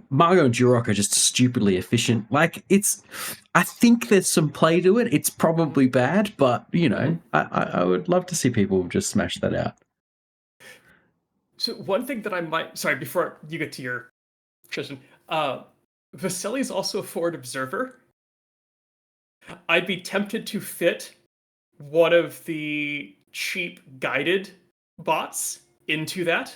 Margot and Durok are just stupidly efficient. I think there's some play to it. It's probably bad, but I would love to see people just smash that out. So one thing that I might, sorry, before you get to your Tristan, Vasily is also a forward observer. I'd be tempted to fit one of the cheap guided bots into that.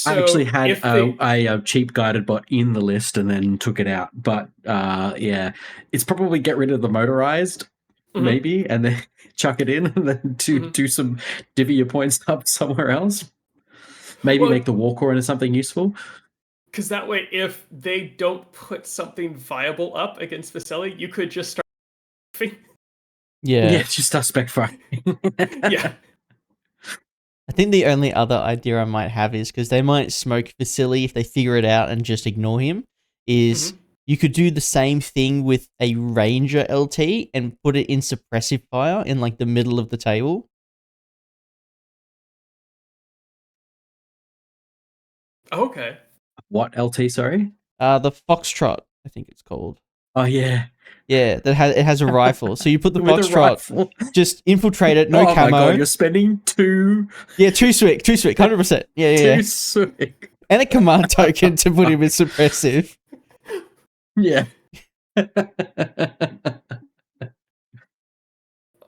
I actually So had if they, a cheap guided bot in the list and then took it out. But yeah, it's probably get rid of the motorized, maybe, and then chuck it in and then do some divvy your points up somewhere else. Maybe make the Warcore into something useful. Because that way, if they don't put something viable up against Vasily, you could just start. Yeah. Just start spec firing. Yeah. I think the only other idea I might have is because they might smoke Vasily if they figure it out and just ignore him. Is you could do the same thing with a Ranger LT and put it in suppressive fire in like the middle of the table. Okay. What LT? Sorry. The Foxtrot, I think it's called. Oh yeah. Yeah, it has a rifle. So you put the With a Foxtrot, rifle. just infiltrate it, no oh camo. My God, you're spending two. Yeah, two swick, 100%. Yeah. Two swick. And a command token to put him in suppressive. Yeah.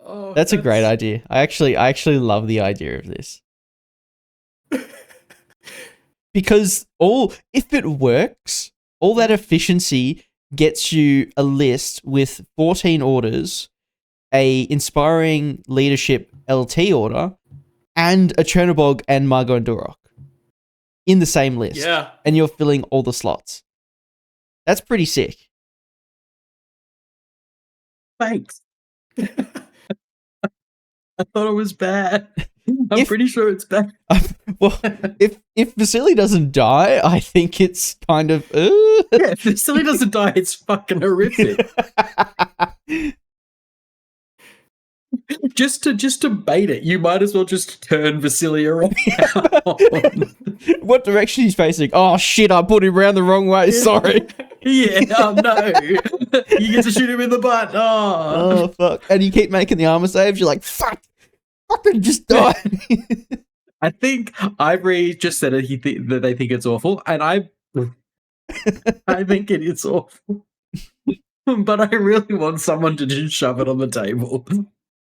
That's a great idea. I actually love the idea of this. Because if it works, all that efficiency gets you a list with 14 orders, a inspiring leadership LT order, and a Chernobog and Margot and Durok in the same list. Yeah. And you're filling all the slots. That's pretty sick. Thanks. I thought it was bad. I'm pretty sure it's bad. Well, if Vasily doesn't die, I think it's kind of. Yeah, if Vasily doesn't die, it's fucking horrific. just to bait it, you might as well just turn Vasily around. What direction he's facing? Oh shit! I put him around the wrong way. Sorry. Yeah. Oh no! You get to shoot him in the butt. Oh fuck! And you keep making the armor saves. You're like, fuck! Fucking just die. I think Ivory just said it. That they think it's awful, and I think it is awful. But I really want someone to just shove it on the table.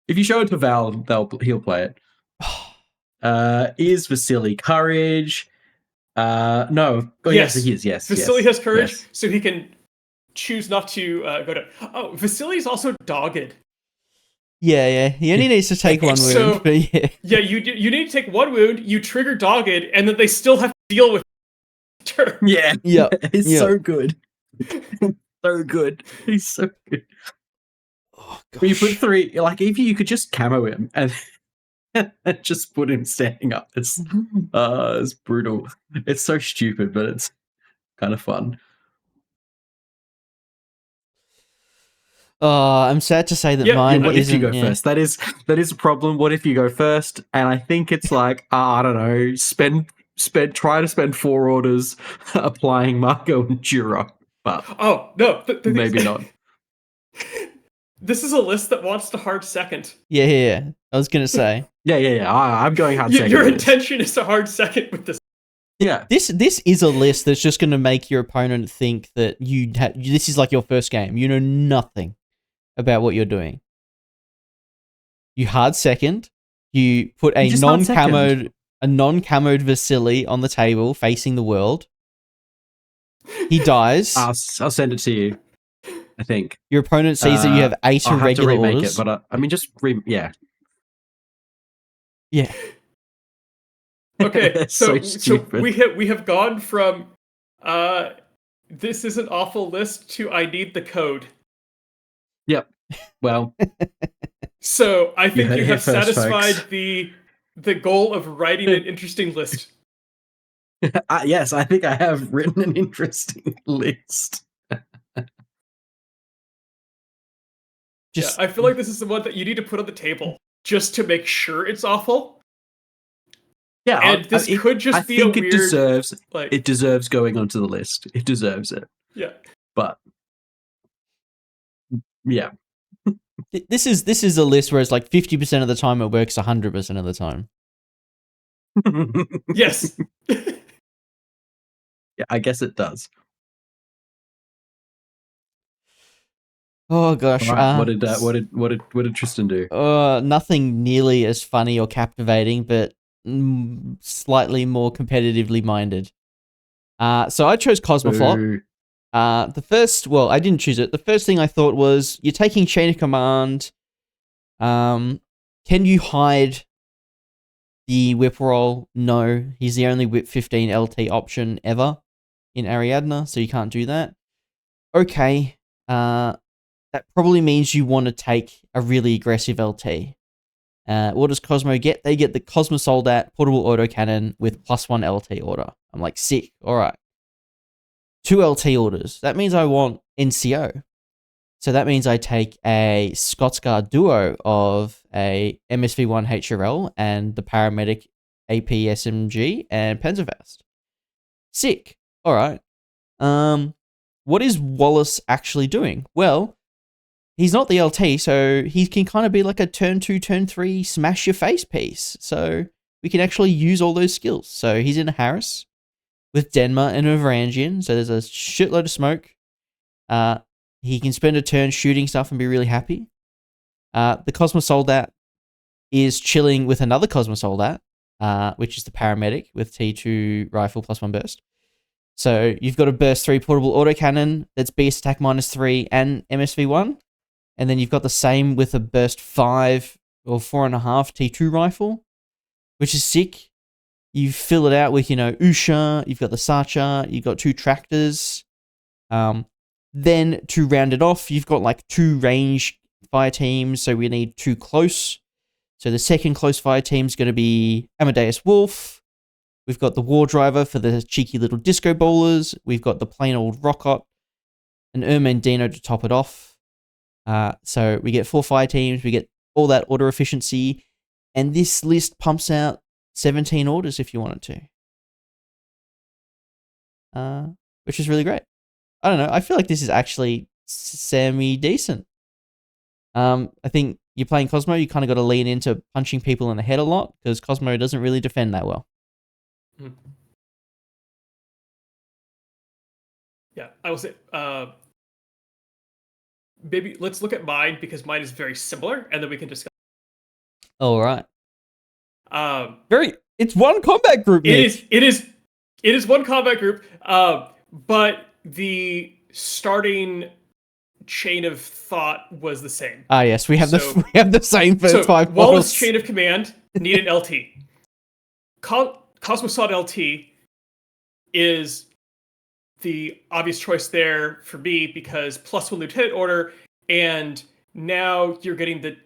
If you show it to Val, he'll play it. Is Vasily courage? No. Oh, yes, he is. Yes, Vasily has courage, yes. so he can choose not to go to. Oh, Vasily's also dogged. Yeah. He only needs to take one wound, but yeah. Yeah, you need to take one wound, you trigger dogged, and then they still have to deal with turn. Yeah. He's so good. So good. He's so good. Oh, gosh. When you put three, like if you could just camo him and just put him standing up. It's brutal. It's so stupid, but it's kind of fun. I'm sad to say that mine what isn't. If you go first? That is a problem. What if you go first? And I think it's like I don't know. Try to spend 4 orders applying Marco and Jura, but no, maybe not. This is a list that wants to hard second. Yeah. I was gonna say. Yeah. I'm going hard second. Your intention is to hard second with this. Yeah. This is a list that's just gonna make your opponent think that this is like your first game. You know nothing about what you're doing. You hard second. You put a non-camoed Vasily on the table facing the world. He dies. I'll send it to you. I think your opponent sees that you have 8 I'll irregular have to remake orders. It, but I mean, Yeah. Okay, so we have gone from this is an awful list to I need the code. Yep. Well. So I think you have satisfied folks. the goal of writing an interesting list. Yes, I think I have written an interesting list. I feel like this is the one that you need to put on the table just to make sure it's awful. Yeah, and this could just be a weird. It deserves going onto the list. It deserves it. Yeah, but yeah, this is a list where it's like 50% of the time it works 100% of the time. Yes. Yeah, I guess it does. Oh gosh. All right. What did Tristan do? Nothing nearly as funny or captivating, but slightly more competitively minded. So I chose Cosmoflot. Boo. I didn't choose it. The first thing I thought was, you're taking Chain of Command. Can you hide the whip roll? No, he's the only whip 15 LT option ever in Ariadne, so you can't do that. Okay, that probably means you want to take a really aggressive LT. What does Cosmo get? They get the Cosmo Soldat portable autocannon with +1 LT order. I'm like, sick. All right. 2 LT orders. That means I want NCO. So that means I take a Scotsguard duo of a MSV1 HRL and the paramedic AP SMG and Panzerfaust. Sick. All right. What is Wallace actually doing? Well, he's not the LT, so he can kind of be like a turn 2, turn 3 smash your face piece. So we can actually use all those skills. So he's in a Harris with Denma and a Varangian, so there's a shitload of smoke. He can spend a turn shooting stuff and be really happy. The Cosmo Soldat is chilling with another Cosmo Soldat, which is the paramedic with T2 rifle +1 burst. So you've got a burst 3 portable autocannon that's beast attack -3 and MSV1. And then you've got the same with a burst 5 or 4.5 T2 rifle, which is sick. You fill it out with, Usha, you've got the Sacha, you've got 2 tractors. Then to round it off, you've got like 2 range fire teams, so we need 2 close. So the second close fire team is going to be Amadeus Wolf. We've got the War Driver for the cheeky little disco bowlers. We've got the plain old Rocket and Ermain Dino to top it off. So we get 4 fire teams, we get all that order efficiency, and this list pumps out 17 orders if you wanted to. Which is really great. I don't know, I feel like this is actually semi-decent. I think you're playing Cosmo, you kind of got to lean into punching people in the head a lot, because Cosmo doesn't really defend that well. Yeah, I will say, maybe let's look at mine, because mine is very similar, and then we can discuss. All right. It's one combat group, Nick. It is one combat group, but the starting chain of thought was the same. Yes, we have the same first 5 models. Wallace chain of command need an LT. Cosmosod LT is the obvious choice there for me, because +1 lieutenant order, and now you're getting the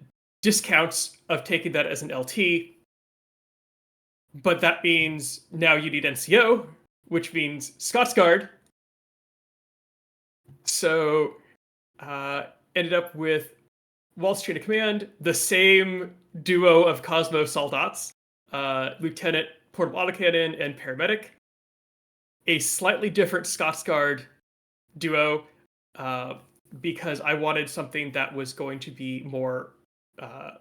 discounts of taking that as an LT. But that means now you need NCO, which means Scotsguard. So ended up with Wallace chain of command, the same duo of Cosmo Soldats, Lieutenant portable autocannon and paramedic. A slightly different Scotsguard duo, because I wanted something that was going to be more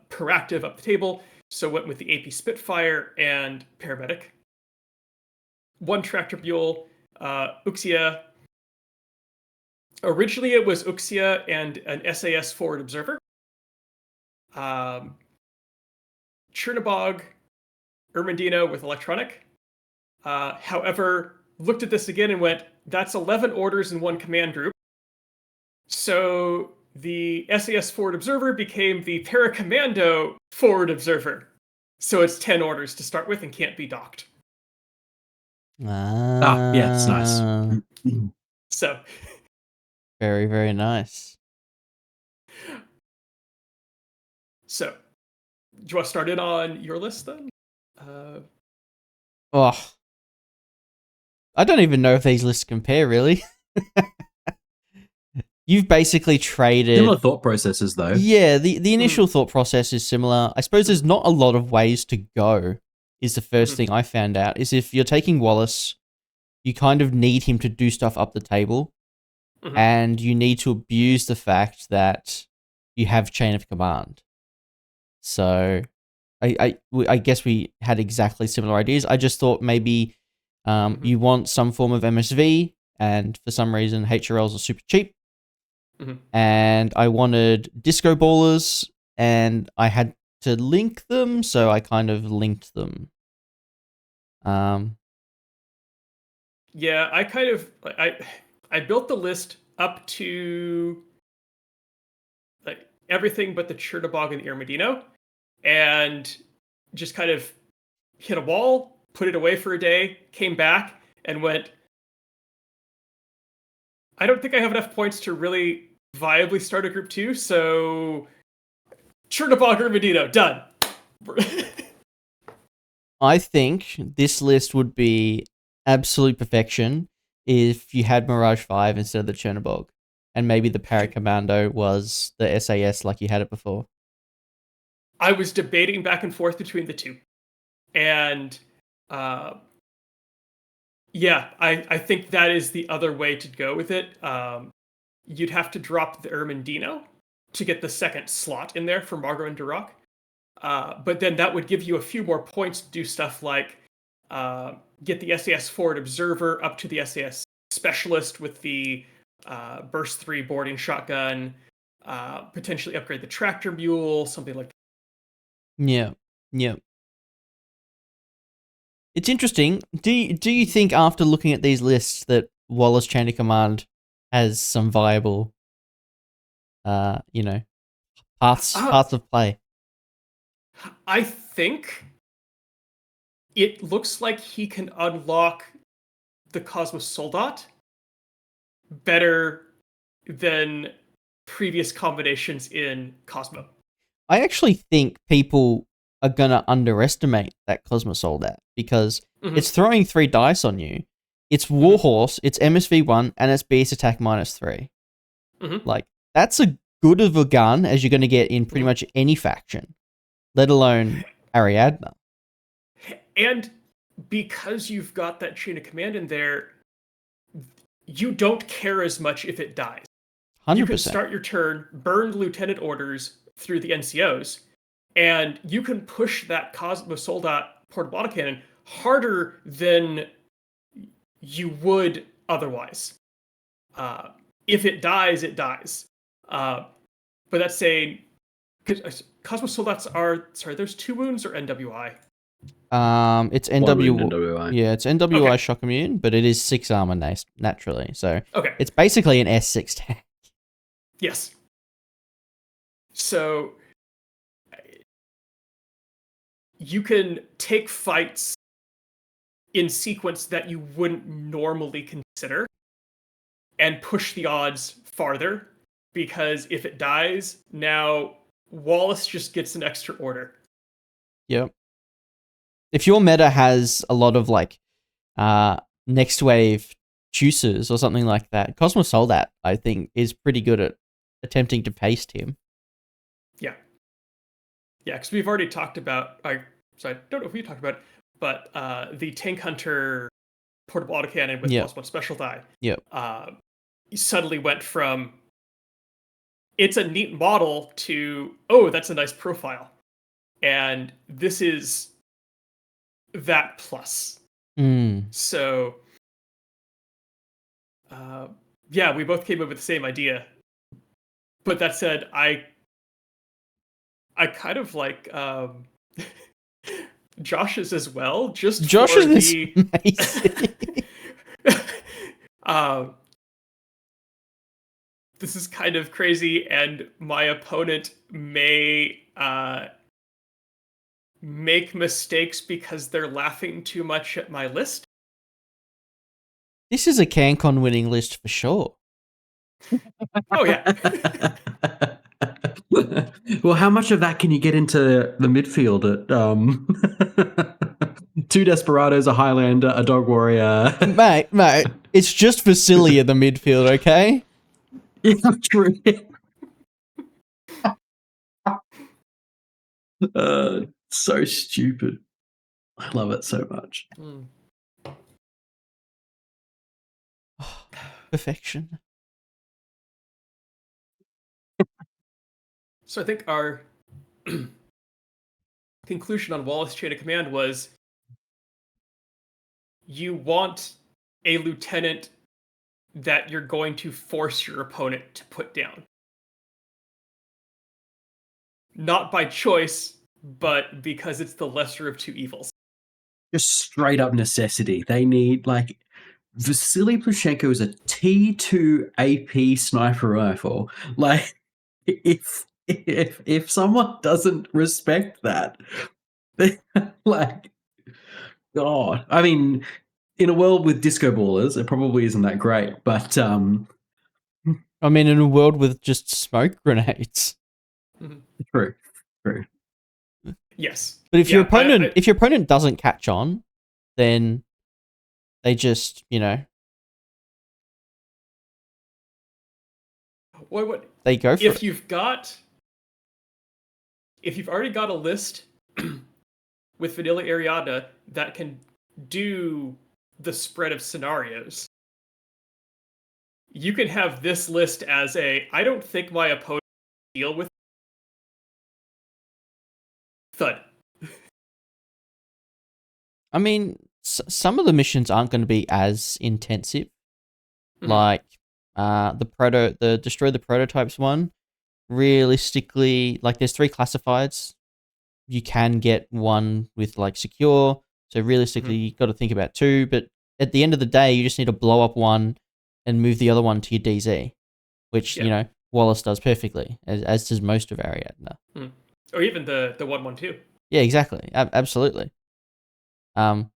proactive up the table. So went with the AP Spitfire and paramedic. 1 tractor mule, Uxia. Originally it was Uxia and an SAS forward observer. Chernobog, Ermandino with electronic. However, looked at this again and went, that's 11 orders in 1 command group. So the SAS forward observer became the paracommando forward observer. So it's 10 orders to start with and can't be docked. Yeah, it's nice. So very, very nice. So, do you want to start in on your list then? I don't even know if these lists compare, really. You've basically traded... Similar thought processes, though. Yeah, the initial thought process is similar. I suppose there's not a lot of ways to go, is the first thing I found out, is if you're taking Wallace, you kind of need him to do stuff up the table, and you need to abuse the fact that you have chain of command. So I guess we had exactly similar ideas. I just thought maybe you want some form of MSV, and for some reason HRLs are super cheap. Mhm. and I wanted disco ballers, and I had to link them, so I kind of linked them. Yeah, I built the list up to like everything but the Chernobog and the Armadillo, and just kind of hit a wall, put it away for a day, came back, and went, I don't think I have enough points to really viably start a group 2, so Chernobog Armadillo, done. I think this list would be absolute perfection if you had Mirage 5 instead of the Chernobog, and maybe the Paracommando was the SAS like you had it before. I was debating back and forth between the two. And yeah, I think that is the other way to go with it. You'd have to drop the Ermendino to get the second slot in there for Margot and Duroc. But then that would give you a few more points to do stuff like get the SAS Forward Observer up to the SAS Specialist with the Burst 3 boarding shotgun, potentially upgrade the Tractor Mule, something like that. Yeah, yeah. It's interesting. Do you think after looking at these lists that Wallace Chain of Command has some viable, paths of play? I think it looks like he can unlock the Cosmos Soldat better than previous combinations in Cosmo. I actually think people are gonna underestimate that Cosmos Soldat because it's throwing 3 dice on you. It's Warhorse, it's MSV1, and it's Beast Attack -3. Like, that's a good of a gun as you're gonna get in pretty much any faction, let alone Ariadna. And because you've got that chain of command in there, you don't care as much if it dies. 100%. You can start your turn, burn lieutenant orders through the NCOs, and you can push that Cosmos Soldat portable autocannon harder than you would otherwise. If it dies, it dies. But that's saying, because Cosmos Soldats are, sorry, there's 2 wounds or NWI? It's One wound NWI. Yeah, it's NWI Okay. shock immune, but it is 6 armor naturally. So Okay. it's basically an S6 tank. Yes. So you can take fights in sequence that you wouldn't normally consider and push the odds farther, because if it dies, now Wallace just gets an extra order. Yep. If your meta has a lot of like next wave juices or something like that, Cosmos Soldat, I think, is pretty good at attempting to paste him. Yeah. Yeah, because we've already talked about, I don't know if we talked about it, but the Tank Hunter portable autocannon with +1 special die. Yep. Suddenly went from, it's a neat model, to, oh, that's a nice profile. And this is that plus. So, yeah, we both came up with the same idea. But that said, I kind of like Josh's as well. Josh's is amazing. This is kind of crazy, and my opponent may make mistakes because they're laughing too much at my list. This is a CanCon winning list for sure. Oh, yeah. Well, how much of that can you get into the midfield at 2 Desperados, a Highlander, a Dog Warrior? Mate, it's just Vasily in the midfield, okay? Yeah, true. So stupid. I love it so much. Perfection. So I think our conclusion on Wallace Chain of Command was, you want a lieutenant that you're going to force your opponent to put down. Not by choice, but because it's the lesser of two evils. Just straight up necessity. They need, like, Vasily Plushenko is a T2 AP sniper rifle. Like, if someone doesn't respect that, like, God. I mean, in a world with disco ballers, it probably isn't that great, but I mean, in a world with just smoke grenades. true, true. Yes. But if Yeah, your opponent doesn't catch on, then they just, what they go for if it. if you've already got a list with Vanilla Ariadna that can do the spread of scenarios, you can have this list as I don't think my opponent will deal with thud. I mean, some of the missions aren't going to be as intensive. Like the destroy the prototypes one. Realistically, like there's 3 classifieds. You can get one with like secure. So realistically, you got to think about 2. But at the end of the day, you just need to blow up one and move the other one to your DZ, which Wallace does perfectly, as does most of Ariadna. Or even the 112. Yeah, exactly, absolutely. And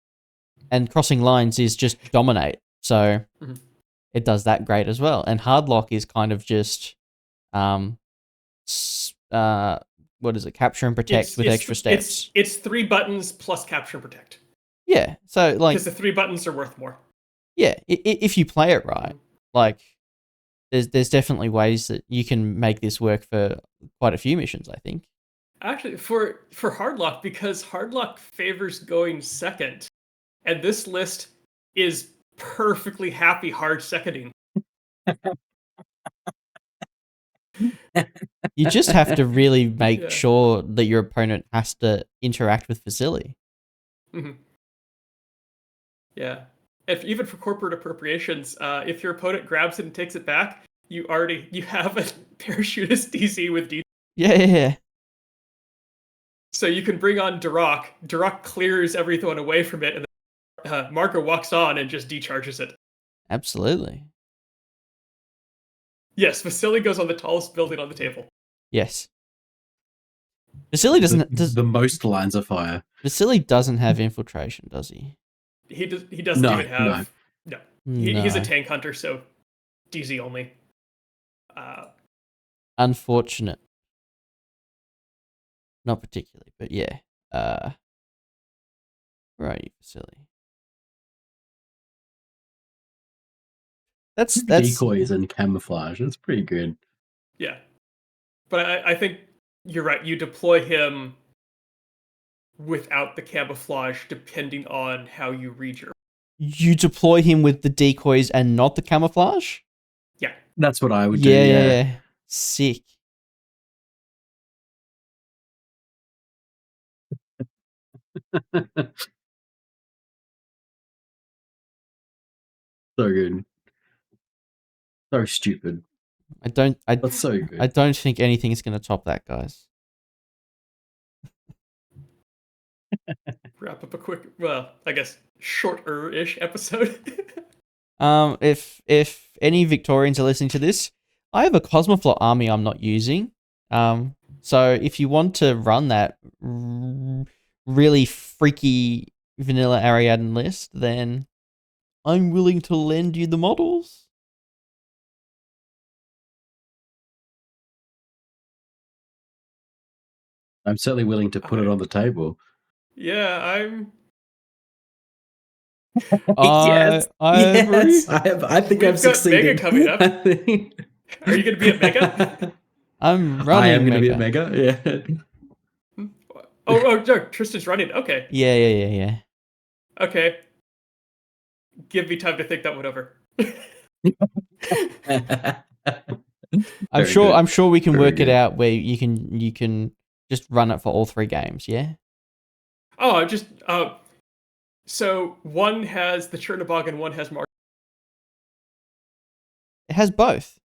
crossing lines is just dominate, so it does that great as well. And hardlock is kind of just, what is it? Capture and protect with extra steps. It's 3 buttons plus capture and protect. Yeah, so like because the 3 buttons are worth more. Yeah, if you play it right, like there's definitely ways that you can make this work for quite a few missions, I think. Actually, for hardlock, because hardlock favors going second, and this list is perfectly happy hard seconding. You just have to really make sure that your opponent has to interact with Vasily. Yeah. Even for corporate appropriations, if your opponent grabs it and takes it back, you have a parachutist DC with D. Yeah. So you can bring on Duroc. Duroc clears everyone away from it, and then Marco walks on and just decharges it. Absolutely. Yes, Vasily goes on the tallest building on the table. Yes. Vasily doesn't... the most lines of fire. Vasily doesn't have infiltration, does he? He doesn't even have... No. He's a tank hunter, so DZ only. Unfortunate. Not particularly, but yeah. Where are you, Vasily? That's decoys and camouflage. That's pretty good. Yeah. But I think you're right. You deploy him without the camouflage, depending on how you read your... You deploy him with the decoys and not the camouflage? Yeah. That's what I would do. Yeah. Sick. So good. So stupid. That's so good. I don't think anything is going to top that, guys. Wrap up a quick, I guess shorter-ish episode. If any Victorians are listening to this, I have a Cosmoflot army I'm not using. So if you want to run that really freaky vanilla Ariadne list, then I'm willing to lend you the models. I'm certainly willing to put it on the table. Yeah, I'm... Yes. I think We've I've succeeded. Mega coming up. Are you going to be at Mega? I'm running. I am going to be at Mega. Yeah. Oh, Tristan's running. Okay. Yeah. Okay. Give me time to think that one over. I'm sure we can work it out where you can just run it for all 3 games. Yeah. Oh, so one has the Chernobog and one has Mark. It has both.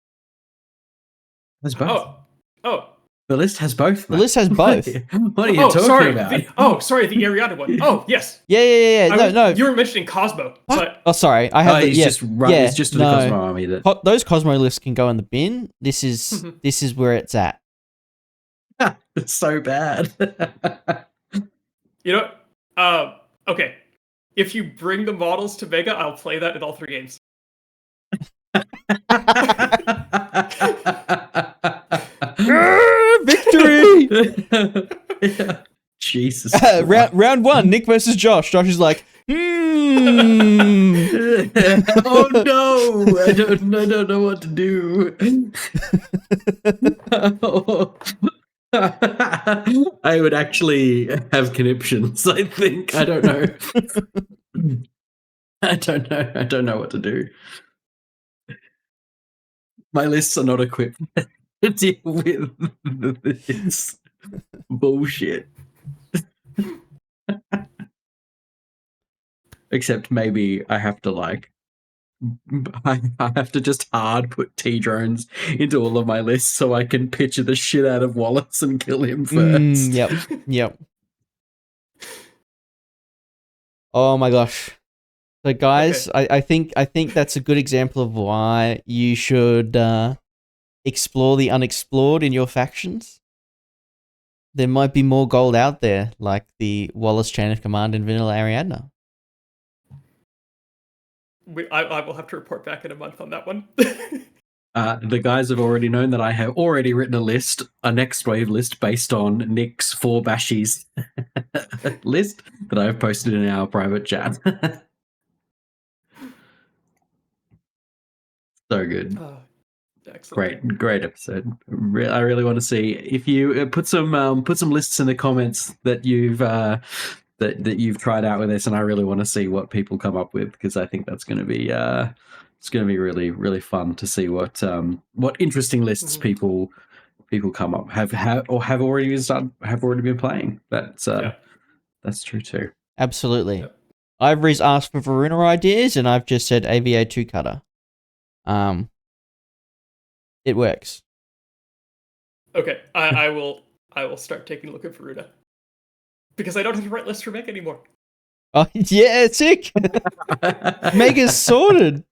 There's both. Oh. The list has both. The Mate. list has both. What are you talking sorry. about? Sorry, the Ariana one. Oh, yes. Yeah. No. You were mentioning Cosmo, What? but Oh, sorry. I have. he's yeah, just right. yeah, It's just the no. Cosmo Army that. Those Cosmo lists can go in the bin. This is where it's at. It's so bad. you know, okay. If you bring the models to Vega, I'll play that in all 3 games. Victory! Yeah. Jesus. Round 1, Nick versus Josh. Josh is like, Oh no! I don't know what to do. I would actually have conniptions, I think. I don't know. I don't know what to do. My lists are not equipped to deal with this bullshit. Except maybe I have to I have to just hard put T-drones into all of my lists so I can picture the shit out of Wallace and kill him first. Yep. Oh my gosh. So guys, Okay. I think that's a good example of why you should explore the unexplored in your factions. There might be more gold out there, like the Wallace Chain of Command in Vanilla Ariadna. I will have to report back in a month on that one. The guys have already known that I have already written a next wave list based on Nick's 4 bashies list that I've posted in our private chat. So good. Excellent. Great episode. I really want to see if you put some lists in the comments that you've that you've tried out with this, and I really want to see what people come up with, because I think that's going to be it's going to be really, really fun to see what interesting lists people come up have already been playing. That's true too. Absolutely. Yep. Ivory's asked for Varuna ideas, and I've just said AVA 2 cutter. It works. Okay, I will start taking a look at Varuna. Because I don't have to write lists for Meg anymore. Oh yeah, sick. Mega's sorted.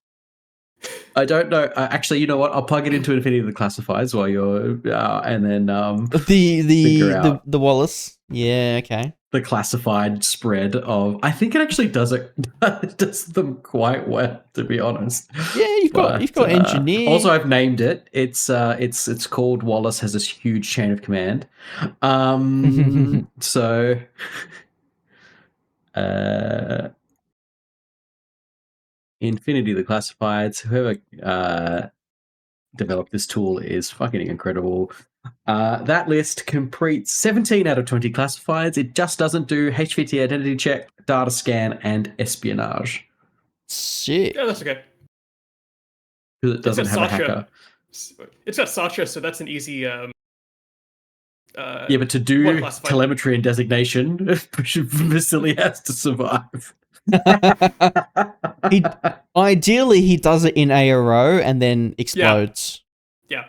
I don't know. Actually, you know what? I'll plug it into Infinity of the Classifieds while you're, and then the Wallace. Yeah, okay. The classified spread of. I think it actually does them quite well, to be honest. Yeah, you've got engineer. Also, I've named it. It's called Wallace has this huge chain of command. So. Infinity the Classifieds, whoever developed this tool is fucking incredible. That list completes 17 out of 20 classifieds. It just doesn't do HVT identity check, data scan, and espionage. Shit. Yeah, that's okay. Because it doesn't have a hacker. It's got Satya, so that's an easy. Yeah, but to do telemetry and designation, Vasily has to survive. Ideally, he does it in ARO and then explodes. Yeah.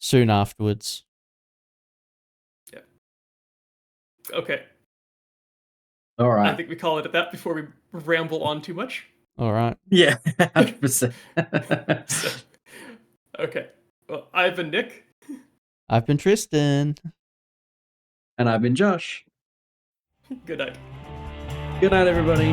Soon afterwards. Yeah. Okay. All right. I think we call it at that before we ramble on too much. All right. Yeah, 100%. So, okay. Well, I've been Nick. I've been Tristan. And I've been Josh. Good night. Good night, everybody.